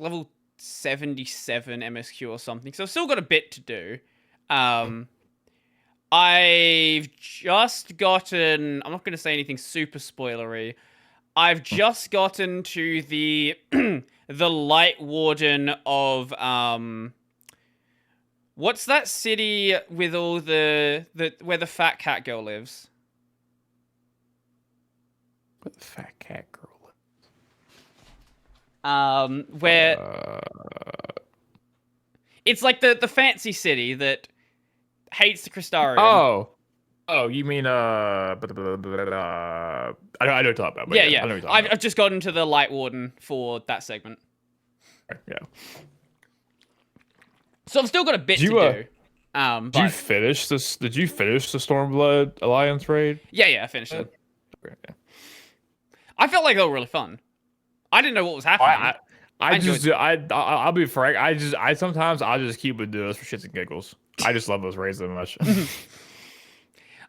level 77 MSQ or something. So I've still got a bit to do. I've just gotten... I'm not going to say anything super spoilery. I've just gotten to the the Light Warden of... what's that city with all the where the fat cat girl lives? Where the fat cat girl lives? Where... It's like the fancy city that... hates the Crystarian. Oh, you mean I know what you're talking about. But Yeah, I yeah. know what you're talking I've just gotten to the Light Warden for that segment. about. Yeah. So I've still got a bit to do. Did you finish this? Did you finish the Stormblood Alliance raid? Yeah, I finished it. Okay, yeah. I felt like they were really fun. I didn't know what was happening. I'll be frank. I sometimes I'll just keep doing this for shits and giggles. I just love those raids so much.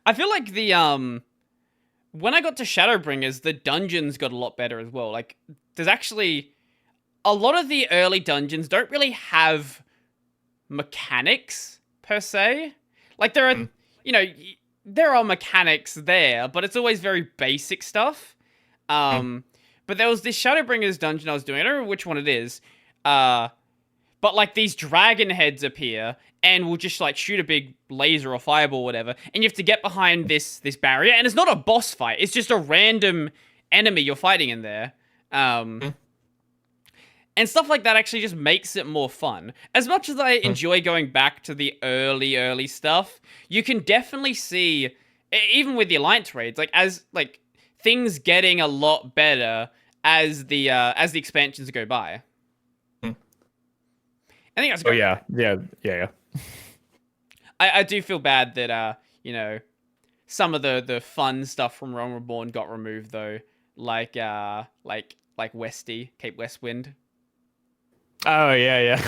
I feel like when I got to Shadowbringers, the dungeons got a lot better as well. Like, there's actually a lot of the early dungeons don't really have mechanics per se. Like, there are, there are mechanics there, but it's always very basic stuff. But there was this Shadowbringers dungeon I was doing. I don't remember which one it is. But like these dragon heads appear and will just like shoot a big laser or fireball or whatever. And you have to get behind this barrier. And it's not a boss fight. It's just a random enemy you're fighting in there. And stuff like that actually just makes it more fun. As much as I enjoy going back to the early stuff, you can definitely see, even with the Alliance raids, like as like things getting a lot better as the expansions go by. I think that's great. Yeah. I do feel bad that some of the fun stuff from Realm Reborn got removed though, like Westy, Cape Westwind. Oh yeah.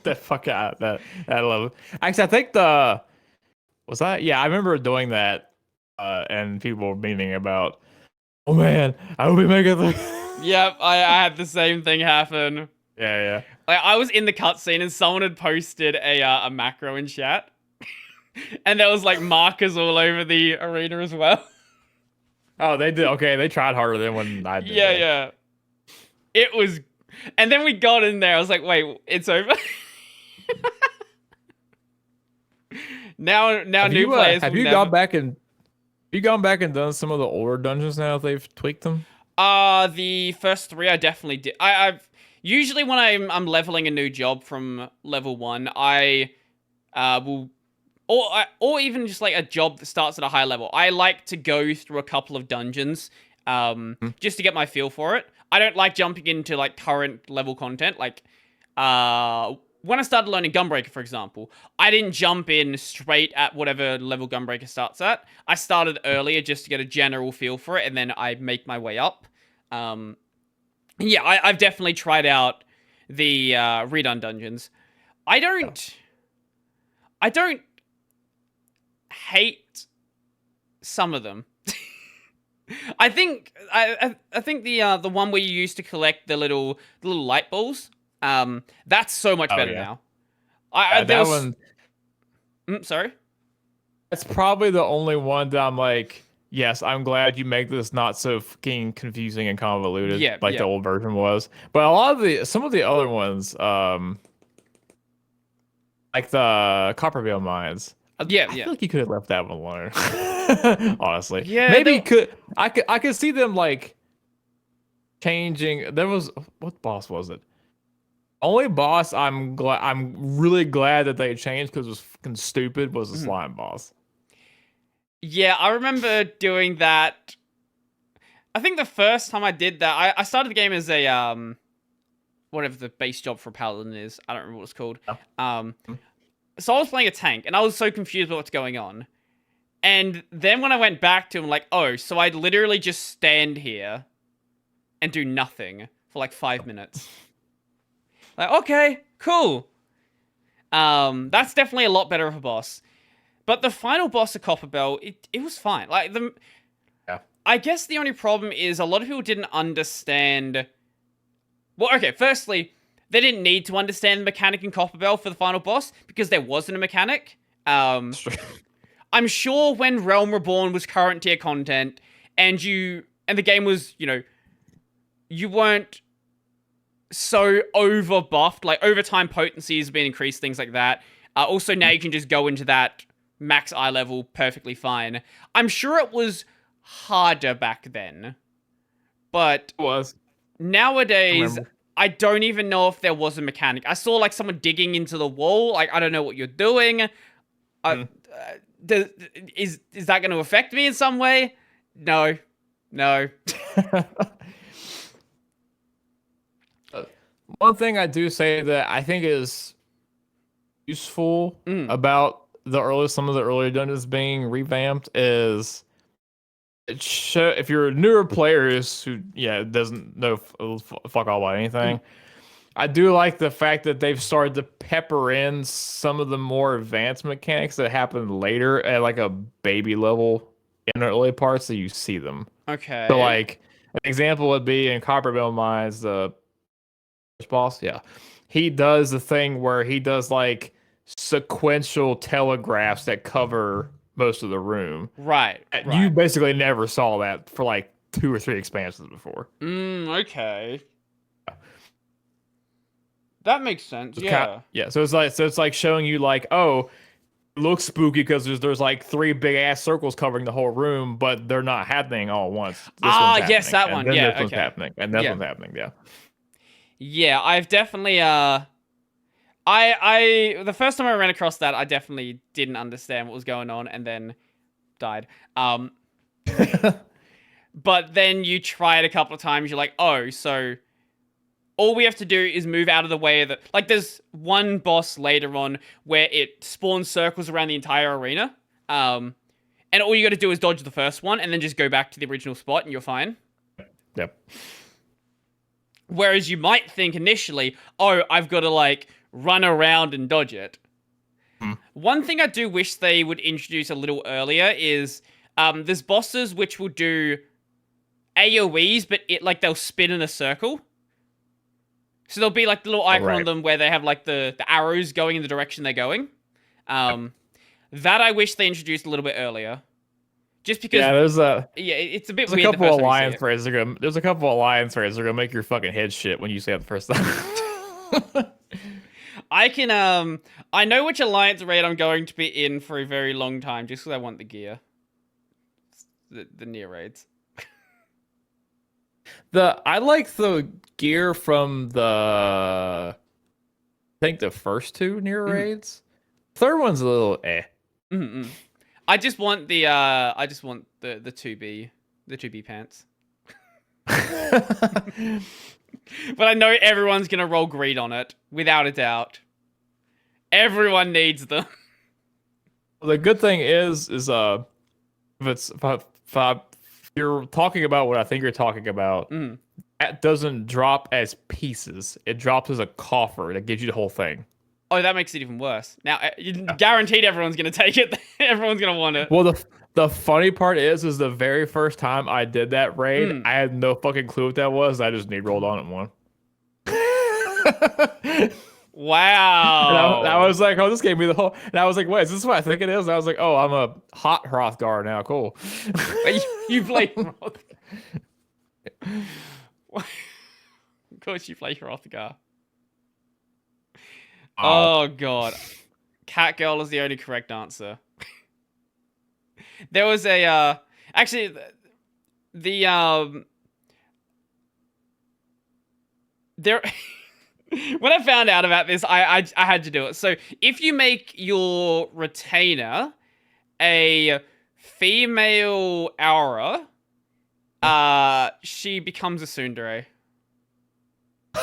That fuck out that I love it. Actually, I think I remember doing that, and people were memeing about, oh man, I will be making the. Yep, I had the same thing happen. Yeah. Like, I was in the cutscene and someone had posted a macro in chat, and there was like markers all over the arena as well. Oh, they did. Okay, they tried harder than when I did. Yeah. It was, and then we got in there. I was like, wait, it's over. now new players. Have you gone back and done some of the older dungeons now that they've tweaked them? The first 3 I definitely did. I've usually when I'm leveling a new job from level 1, I will, or even just like a job that starts at a high level, I like to go through a couple of dungeons, just to get my feel for it. I don't like jumping into like current level content. Like, when I started learning Gunbreaker, for example, I didn't jump in straight at whatever level Gunbreaker starts at. I started earlier just to get a general feel for it, and then I make my way up. Yeah, I've definitely tried out the redone dungeons. I don't hate some of them. I think the one where you used to collect the little light balls, that's so much better now. That one. Sorry. That's probably the only one that I'm like, yes, I'm glad you make this not so fucking confusing and convoluted, the old version was. But some of the other ones, like the Copperville mines. I feel like you could have left that one alone. Honestly, maybe you could. I could see them like changing. There was, what boss was it? Only boss I'm really glad that they changed because it was fucking stupid was the slime boss. Yeah, I remember doing that. I think the first time I did that, I started the game as a whatever the base job for Paladin is. I don't remember what it's called. Oh. So I was playing a tank, and I was so confused about what's going on. And then when I went back to him, like, oh, so I'd literally just stand here and do nothing for like 5 minutes. Like, okay, cool. That's definitely a lot better of a boss. But the final boss of Copperbell, it was fine. Like, I guess the only problem is a lot of people didn't understand. Well, okay, firstly, they didn't need to understand the mechanic in Copperbell for the final boss because there wasn't a mechanic. I'm sure when Realm Reborn was current tier content and the game was, you weren't so over buffed, like overtime potency has been increased, things like that. Also, now you can just go into that max eye level perfectly fine. I'm sure it was harder back then, but it was. Nowadays, I don't even know if there was a mechanic. I saw like someone digging into the wall. Like, I don't know what you're doing. Is that going to affect me in some way? No. No. One thing I do say that I think is useful Mm. about some of the earlier dungeons being revamped is if you're newer players who doesn't know fuck all about anything. I do like the fact that they've started to pepper in some of the more advanced mechanics that happen later at like a baby level in the early parts, so you see them. Okay. So like an example would be in Coppermill Mines, the first boss, yeah. He does the thing where he does like sequential telegraphs that cover most of the room. Right. You basically never saw that for like 2 or 3 expansions before. Okay. That makes sense. So it's like showing you like, oh, it looks spooky because there's like 3 big ass circles covering the whole room, but they're not happening all at once. This one's yes, that happening, one. and then Yeah, this one's okay. happening, and this one's happening. Yeah. Yeah, I've definitely I the first time I ran across that, I definitely didn't understand what was going on and then died. But then you try it a couple of times, you're like, "Oh, so all we have to do is move out of the way of the..." Like, there's one boss later on where it spawns circles around the entire arena. And all you got to do is dodge the first one and then just go back to the original spot and you're fine. Yep. Whereas you might think initially, oh, I've got to, like, run around and dodge it. One thing I do wish they would introduce a little earlier is there's bosses which will do AoEs, but they'll spin in a circle. So there'll be like the little icon on them where they have like the arrows going in the direction they're going. That I wish they introduced a little bit earlier. Just because it's a bit weird. There's a couple of alliance phrases that are gonna make your fucking head shit when you say it the first time. I know which alliance raid I'm going to be in for a very long time just because I want the gear. The near raids. I like the gear from I think the first 2 near raids. Third one's a little eh. I just want the 2B pants. But I know everyone's gonna roll greed on it, without a doubt. Everyone needs them. The good thing is if you're talking about what I think you're talking about, that doesn't drop as pieces. It drops as a coffer that gives you the whole thing. Oh, that makes it even worse. Now, guaranteed everyone's going to take it. Everyone's going to want it. Well, the funny part is the very first time I did that raid, I had no fucking clue what that was. I just rolled on it one. Wow. And I was like, oh, this gave me the whole... And I was like, wait, is this what I think it is? And I was like, oh, I'm a hot Hrothgar now. Cool. You play Hrothgar. Of course you play Hrothgar. Oh, God. Catgirl is the only correct answer. There was a... actually, there... When I found out about this, I had to do it. So, if you make your retainer a female aura, she becomes a tsundere. So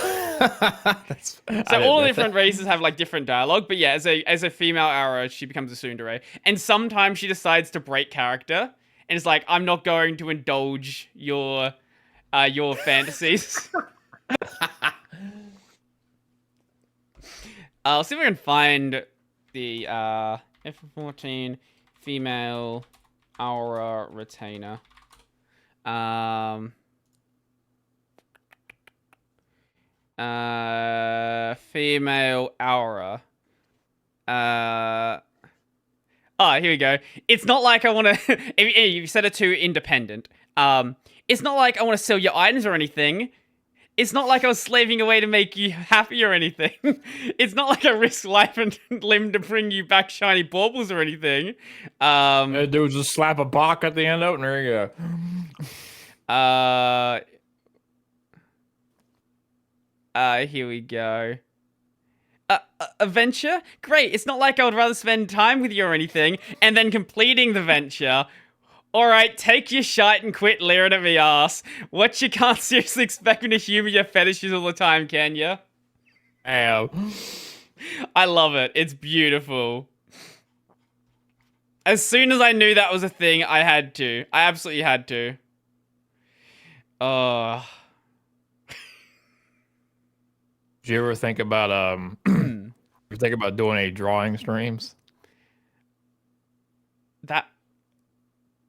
all the different races have like different dialogue, but yeah, as a female aura, she becomes a tsundere. And sometimes she decides to break character, and it's like, I'm not going to indulge your fantasies. I'll see if I can find the F14 female aura retainer. Female aura. Here we go. It's not like I want to... you set it to independent. It's not like I want to sell your items or anything. It's not like I was slaving away to make you happy or anything. It's not like I risk life and limb to bring you back shiny baubles or anything. Dude, just slap a Bach at the end of it, and there you go. Here we go. A venture? Great. It's not like I would rather spend time with you or anything, and then completing the venture All right, take your shite and quit leering at me, ass. What, you can't seriously expect me to humor your fetishes all the time, can you? Damn. I love it. It's beautiful. As soon as I knew that was a thing, I had to. I absolutely had to. Did you ever think about doing any drawing streams? That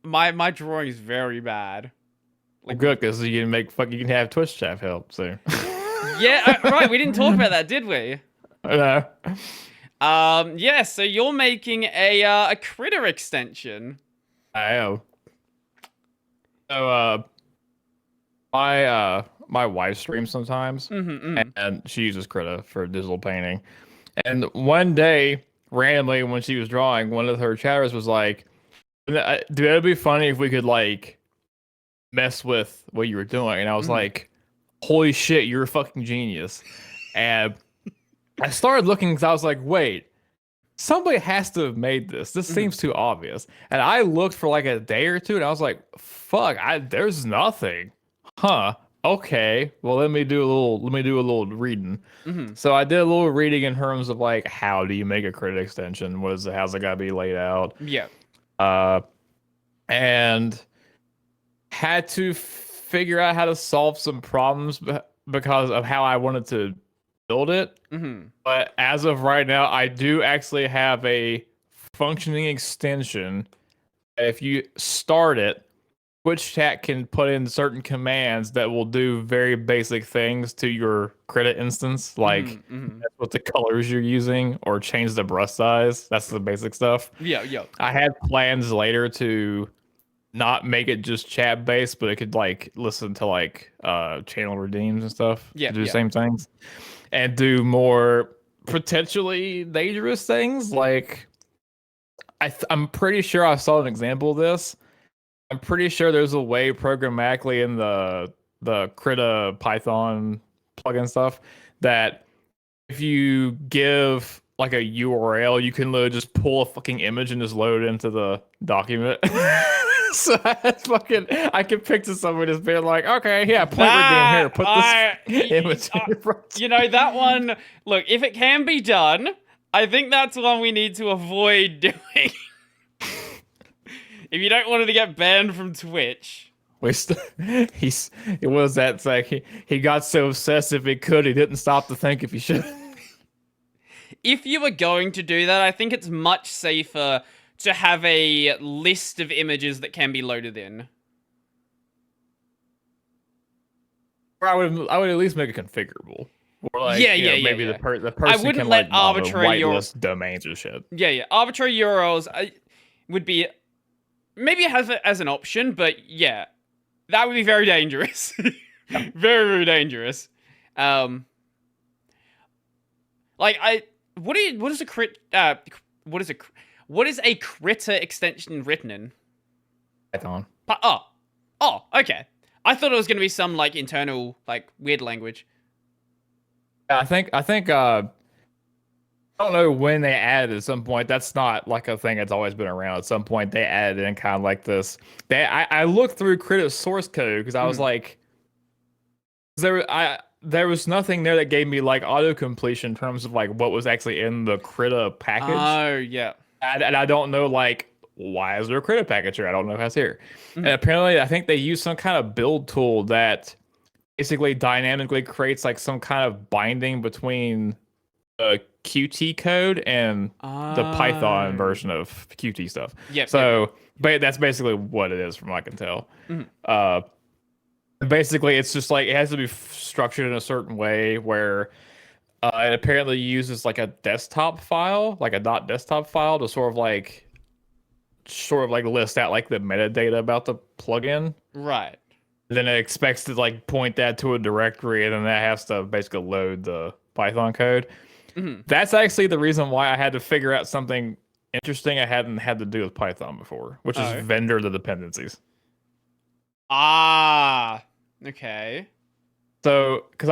my drawing is very bad. Like, good, because you can have Twitch chat help. So Yeah, right. We didn't talk about that, did we? no. Yeah. So you're making a Krita extension. I am. So my wife streams sometimes, and she uses Krita for digital painting. And one day, randomly, when she was drawing, one of her chatters was like, "Dude, it'd be funny if we could like mess with what you were doing." And I was like, "Holy shit, you're a fucking genius!" And I started looking because I was like, "Wait, somebody has to have made this. This seems too obvious." And I looked for like a day or two, and I was like, "Fuck, there's nothing." Huh. Okay. Well, let me do a little reading. So I did a little reading in terms of like, how do you make a Krita extension? How's it gotta be laid out? Yeah. And had to figure out how to solve some problems because of how I wanted to build it. But as of right now, I do actually have a functioning extension. If you start it, Twitch chat can put in certain commands that will do very basic things to your Krita instance, like that's what the colors you're using, or change the brush size. That's the basic stuff. Yeah, yeah. I had plans later to not make it just chat based, but it could like listen to like channel redeems and stuff. Yeah, to do the same things and do more potentially dangerous things. Like I'm pretty sure I saw an example of this. I'm pretty sure there's a way programmatically in the Krita Python plugin stuff that if you give like a URL, you can literally just pull a fucking image and just load it into the document. So that's fucking, I can picture somebody just being like, okay, yeah, point redeem here, put this image in your front. You know, that one, look, if it can be done, I think that's one we need to avoid doing. If you don't want it to get banned from Twitch. It was that, it's like he got so obsessive he didn't stop to think if he should. If you were going to do that, I think it's much safer to have a list of images that can be loaded in. Or I would at least make it configurable. Or like, maybe the person I wouldn't can let like arbitrary whitelist domains or shit. Yeah. Arbitrary URLs would be, maybe it has it as an option, but yeah, that would be very dangerous. Very, very dangerous. What is a Krita extension written in? Python. Oh, okay. I thought it was gonna be some like internal like weird language. I think I don't know when they added at some point. That's not like a thing that's always been around. At some point they added in kind of like this. I looked through Krita's source code because I was like, there was nothing there that gave me like auto completion in terms of like what was actually in the Krita package. Oh yeah. And I don't know like, why is there a Krita package here? I don't know if that's here. And apparently I think they use some kind of build tool that basically dynamically creates like some kind of binding between the Qt code and the Python version of Qt stuff. But that's basically what it is from what I can tell. Basically it's just like it has to be structured in a certain way where it apparently uses like a desktop file, like a .desktop file to sort of like list out like the metadata about the plugin. Right. Then it expects to like point that to a directory, and then that has to basically load the Python code. That's actually the reason why I had to figure out something interesting I hadn't had to do with Python before, which is vendor the dependencies. Ah, okay. So, because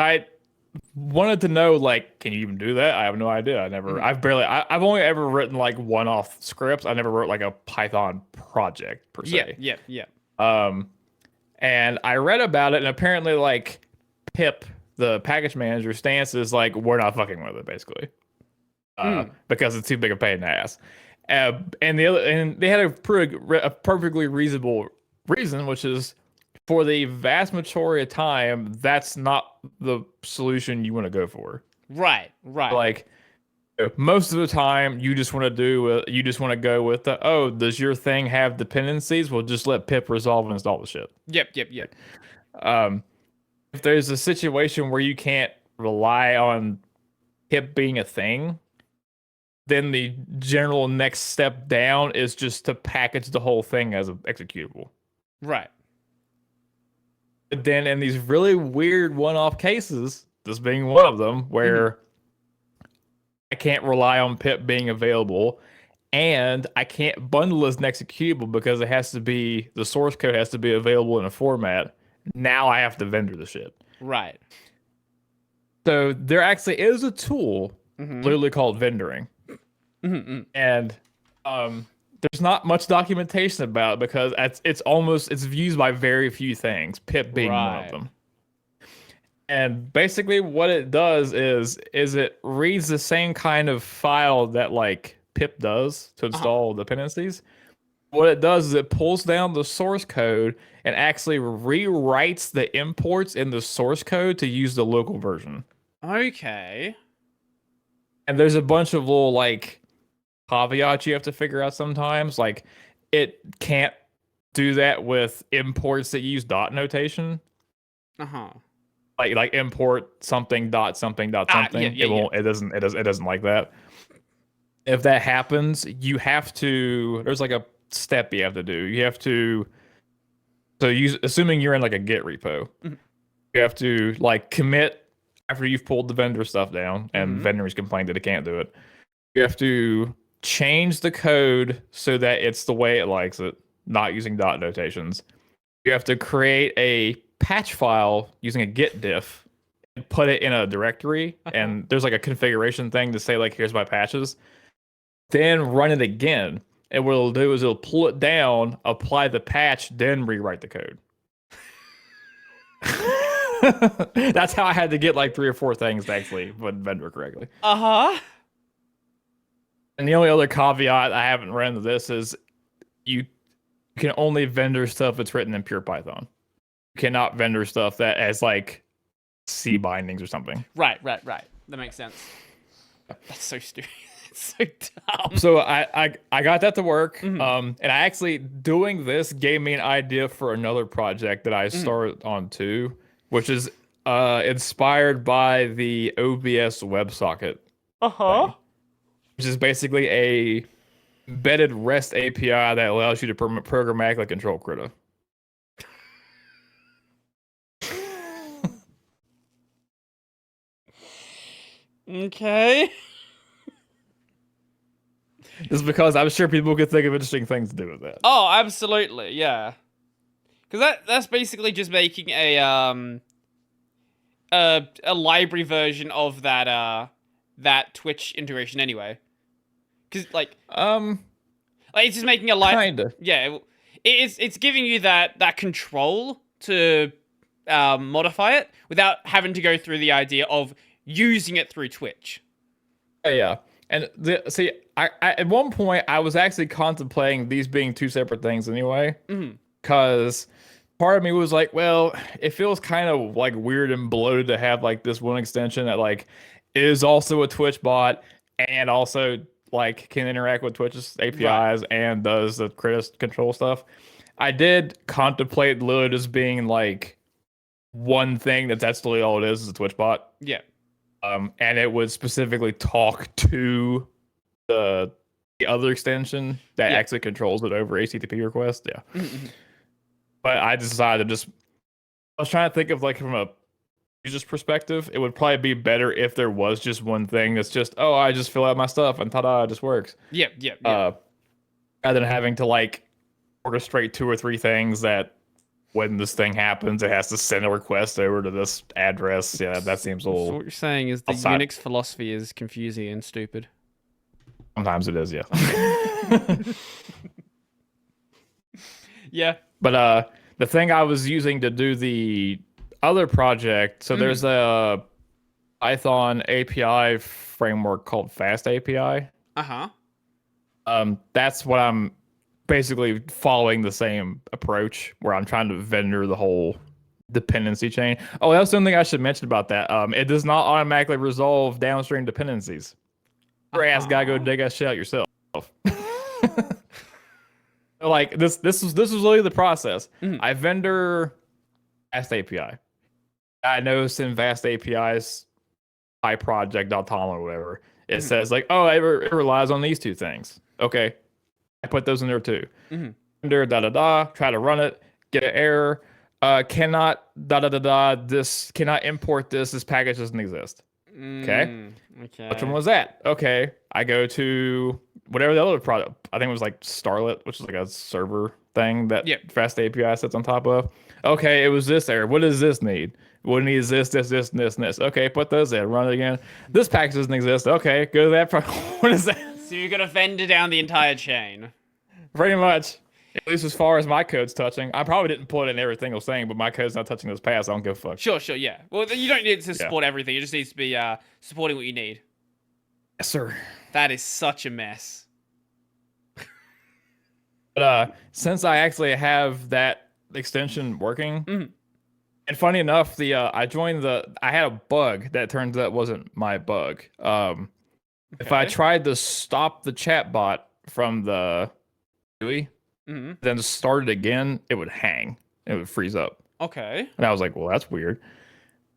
wanted to know, like, can you even do that? I have no idea. I've only ever written like one-off scripts. I never wrote like a Python project per se. Yeah. Um, and I read about it, and apparently, like, Pip, the package manager, stance is like, we're not fucking with it, basically, because it's too big a pain in the ass. And they had a perfectly reasonable reason, which is for the vast majority of time, that's not the solution you want to go for. Right. Like, most of the time, you just want to go with does your thing have dependencies? Well, just let pip resolve and install the shit. Yep. If there's a situation where you can't rely on pip being a thing, then the general next step down is just to package the whole thing as an executable. Right. But then in these really weird one-off cases, this being one of them, where I can't rely on pip being available, and I can't bundle as an executable because the source code has to be available in a format. Now I have to vendor the shit. Right. So there actually is a tool literally called vendoring. And there's not much documentation about it because it's used by very few things, pip being one of them. And basically what it does is it reads the same kind of file that like pip does to install dependencies. What it does is it pulls down the source code and actually rewrites the imports in the source code to use the local version. Okay. And there's a bunch of little like caveats you have to figure out sometimes. Like, it can't do that with imports that use dot notation. Like import something dot something dot something. It doesn't like that. If that happens, there's like a step you have to do. You have to assuming you're in like a Git repo, you have to like commit after you've pulled the vendor stuff down and vendors complained that it can't do it. You have to change the code so that it's the way it likes it, not using dot notations. You have to create a patch file using a git diff and put it in a directory, and there's like a configuration thing to say like, here's my patches. Then run it again, and what it'll do is it'll pull it down, apply the patch, then rewrite the code. That's how I had to get like 3 or 4 things to actually vendor correctly. And the only other caveat I haven't run into this is you can only vendor stuff that's written in pure Python. You cannot vendor stuff that has like C bindings or something. Right. That makes sense. That's so stupid. It's so dumb. So I got that to work. And I actually, doing this gave me an idea for another project that I started on too, which is inspired by the OBS WebSocket. Thing, which is basically a embedded REST API that allows you to programmatically control Krita. Okay. Just because I'm sure people could think of interesting things to do with that. Oh, absolutely, yeah. Because that's basically just making a library version of that Twitch integration anyway. Because like it's just making a kinda. Yeah, it's giving you that control to modify it without having to go through the idea of using it through Twitch. Yeah. And I at one point I was actually contemplating these being 2 separate things anyway, because part of me was like, well, it feels kind of like weird and bloated to have like this one extension that like is also a Twitch bot and also like can interact with Twitch's APIs and does the Krita control stuff. I did contemplate literally just being like one thing that's literally all it is a Twitch bot. Yeah. And it would specifically talk to the other extension that actually controls it over HTTP request. Yeah. But I decided I was trying to think of like from a user's perspective, it would probably be better if there was just one thing that's just, I just fill out my stuff and ta-da, it just works. Yeah. Rather than having to like orchestrate 2 or 3 things that when this thing happens, it has to send a request over to this address. Yeah, that seems a So little. what you're saying is the outside. Unix philosophy is confusing and stupid. Sometimes it is, yeah. Yeah. But the thing I was using to do the other project, so there's a Python API framework called Fast API. Uh-huh. That's what I'm basically following the same approach where I'm trying to vendor the whole dependency chain. Oh, that's something I should mention about that. It does not automatically resolve downstream dependencies. Your ass gotta go dig that shit out yourself. Like this was literally the process. I vendor Fast API. I noticed in Fast API's iProject.tom or whatever, it says like, oh, it relies on these two things. Okay, I put those in there too. Vendor try to run it, get an error. Cannot this cannot import this. This package doesn't exist. Okay. Okay. Which one was that? Okay, I go to whatever the other product. I think it was like Starlet, which is like a server thing that Fast API sits on top of. Okay, it was this error. What does this need? What needs this, and this, and this? Okay, put those in. Run it again. This package doesn't exist. Okay, go to that. What is that? So you're gonna vendor down the entire chain. Pretty much. At least as far as my code's touching. I probably didn't put in every single thing, but my code's not touching those paths. I don't give a fuck. Sure, yeah. Well, you don't need to support everything. It just needs to be supporting what you need. Yes, sir. That is such a mess. But since I actually have that extension working, and funny enough, I joined I had a bug that turns out wasn't my bug. If I tried to stop the chatbot from the GUI, then start it again, it would hang. It would freeze up. Okay. And I was like, well, that's weird.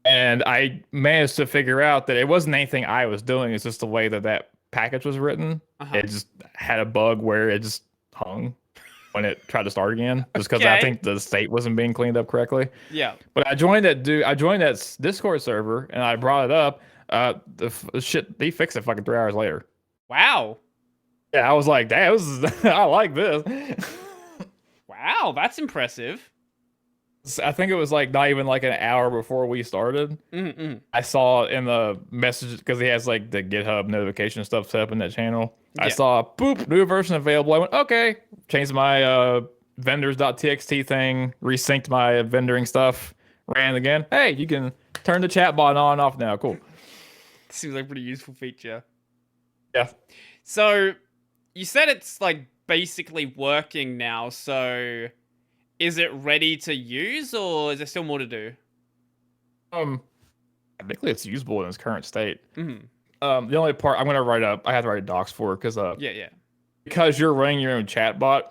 And I managed to figure out that it wasn't anything I was doing. It's just the way that package was written. It just had a bug where it just hung when it tried to start again, just because I think the state wasn't being cleaned up correctly. Yeah. But I joined that Discord server and I brought it up. The shit, they fixed it fucking 3 hours later. Wow. Yeah, I was like, damn, I like this. Wow, that's impressive. I think it was like not even like an hour before we started. I saw in the message, because he has like the GitHub notification stuff set up in that channel. I saw, boop, new version available. I went, okay. Changed my vendors.txt thing, resynced my vendoring stuff, ran again. Hey, you can turn the chat bot on and off now. Cool. Seems like a pretty useful feature. Yeah. So you said it's like basically working now. So is it ready to use, or is there still more to do? Technically it's usable in its current state. The only part I have to write docs for, because because you're running your own chatbot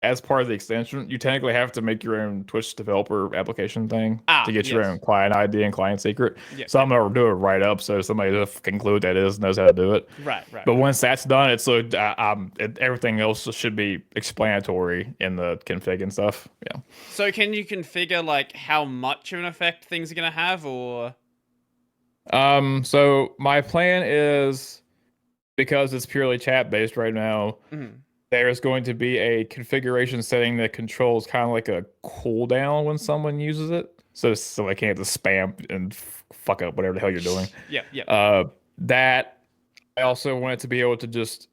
as part of the extension, you technically have to make your own Twitch developer application thing to get your own client ID and client secret. So I'm gonna do it right up so somebody that can clue what that is knows how to do it. Right. But once that's done, it's everything else should be explanatory in the config and stuff. Yeah. So can you configure like how much of an effect things are gonna have, or? So my plan is, because it's purely chat based right now, there's going to be a configuration setting that controls kind of like a cooldown when someone uses it, so they can't just spam and fuck up whatever the hell you're doing. That I also want it to be able to just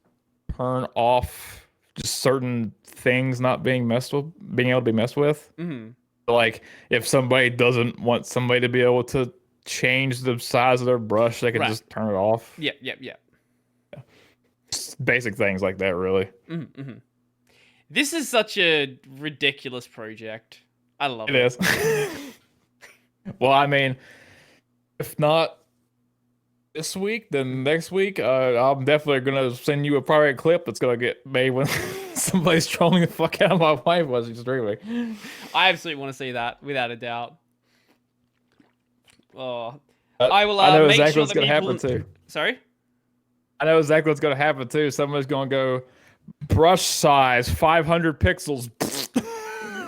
turn off just certain things not being able to be messed with. Like if somebody doesn't want somebody to be able to change the size of their brush, they can just turn it off. Yeah. Basic things like that, really. This is such a ridiculous project. I love it. It is. Well, I mean, if not this week, then next week, I'm definitely gonna send you a private clip that's gonna get made when somebody's trolling the fuck out of my wife while she's streaming. I absolutely want to see that, without a doubt. Oh, I will. I know make exactly sure what's gonna happen too. Sorry. I know exactly what's going to happen too. Somebody's going to go brush size 500 pixels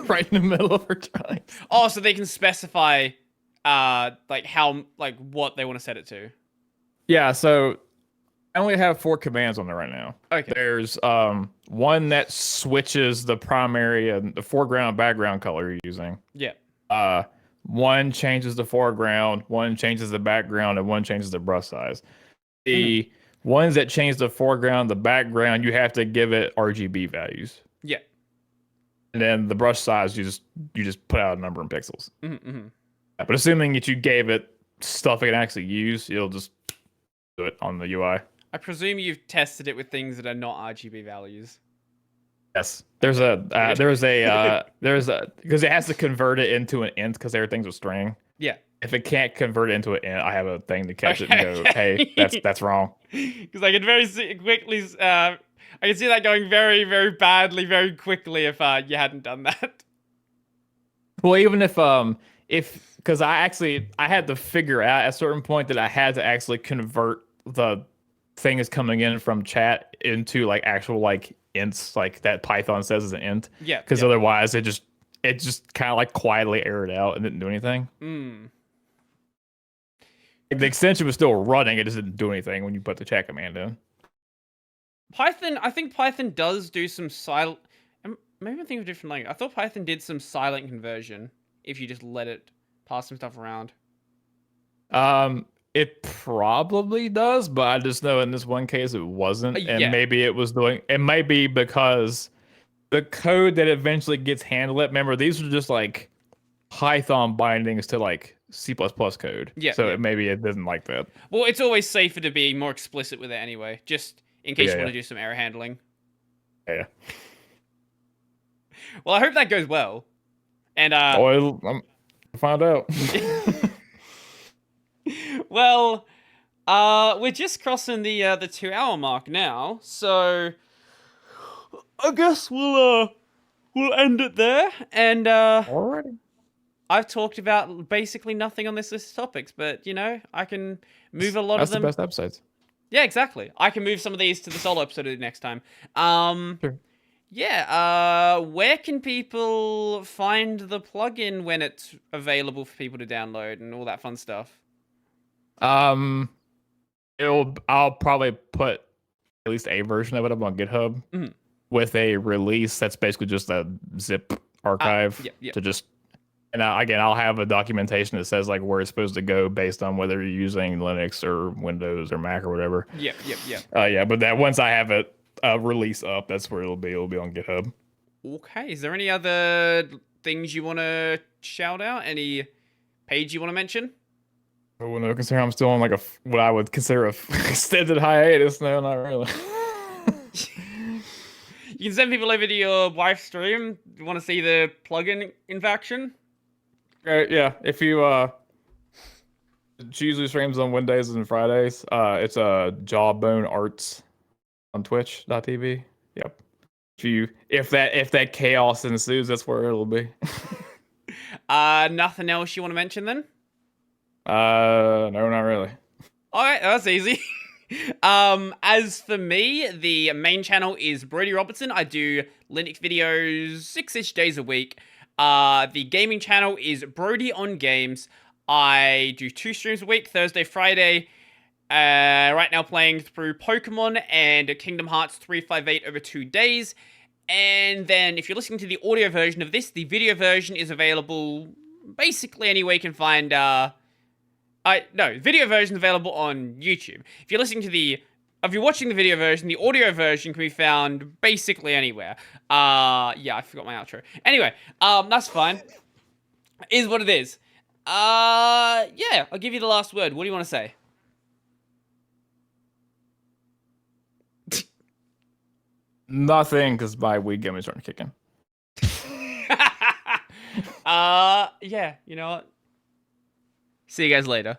right in the middle of her drawing. Oh, so they can specify what they want to set it to. Yeah, so I only have 4 commands on there right now. Okay. There's one that switches the primary and the foreground and background color you're using. Yeah. One changes the foreground, one changes the background, and one changes the brush size. The ones that change the foreground, the background, you have to give it RGB values. Yeah. And then the brush size, you just put out a number in pixels. Mm-hmm. But assuming that you gave it stuff it can actually use, it'll just do it on the UI. I presume you've tested it with things that are not RGB values. Yes, because it has to convert it into an int because everything's a string. Yeah. If it can't convert it into an int, I have a thing to catch it and go, hey, that's wrong. Because I can very quickly, I can see that going very, very badly, very quickly if you hadn't done that. Well, even if because I had to figure out at a certain point that I had to actually convert the thing is coming in from chat into like actual like ints, like that Python says is an int. Yeah. Because otherwise it just kind of like quietly errored out and didn't do anything. The extension was still running, it just didn't do anything when you put the chat command in. Python, I think Python does do some silent. Maybe I'm thinking of a different language. I thought Python did some silent conversion if you just let it pass some stuff around. It probably does, but I just know in this one case it wasn't, and maybe it was doing. It might be because the code that eventually gets handled. Remember, these are just like Python bindings to like C++ code. Yeah. So maybe it doesn't like that. Well, it's always safer to be more explicit with it anyway, just in case you want to do some error handling. Yeah. Well, I hope that goes well. And I'll find out. Well, we're just crossing the 2-hour mark now, so I guess we'll end it there. And alrighty. I've talked about basically nothing on this list of topics, but you know, I can move a lot of them. That's the best episodes. Yeah, exactly. I can move some of these to the solo episode next time. Sure. Yeah, where can people find the plugin when it's available for people to download and all that fun stuff? I'll probably put at least a version of it up on GitHub with a release that's basically just a zip archive to just. And again, I'll have a documentation that says like where it's supposed to go based on whether you're using Linux or Windows or Mac or whatever. Yeah. But that once I have it release up, that's where it'll be. It'll be on GitHub. Okay. Is there any other things you want to shout out? Any page you want to mention? Oh, no, considering I'm still on like what I would consider a extended hiatus. No, not really. You can send people over to your live stream. You want to see the plugin in action? Yeah. If you she usually streams on Wednesdays and Fridays. It's Jawbone Arts on Twitch.tv. Yep. If that chaos ensues, that's where it'll be. Nothing else you want to mention then? No, not really. All right, that's easy. As for me, the main channel is Brody Robertson. I do Linux videos 6-ish days a week. The gaming channel is Brody on Games. I do 2 streams a week, Thursday, Friday. Right now playing through Pokemon and Kingdom Hearts 358 over 2 days. And then if you're listening to the audio version of this, the video version is available basically anywhere you can find... video version is available on YouTube. If you're watching the video version, the audio version can be found basically anywhere. I forgot my outro. Anyway, that's fine. Is what it is. I'll give you the last word. What do you want to say? Nothing, because my weed gummies aren't kicking. You know what? See you guys later.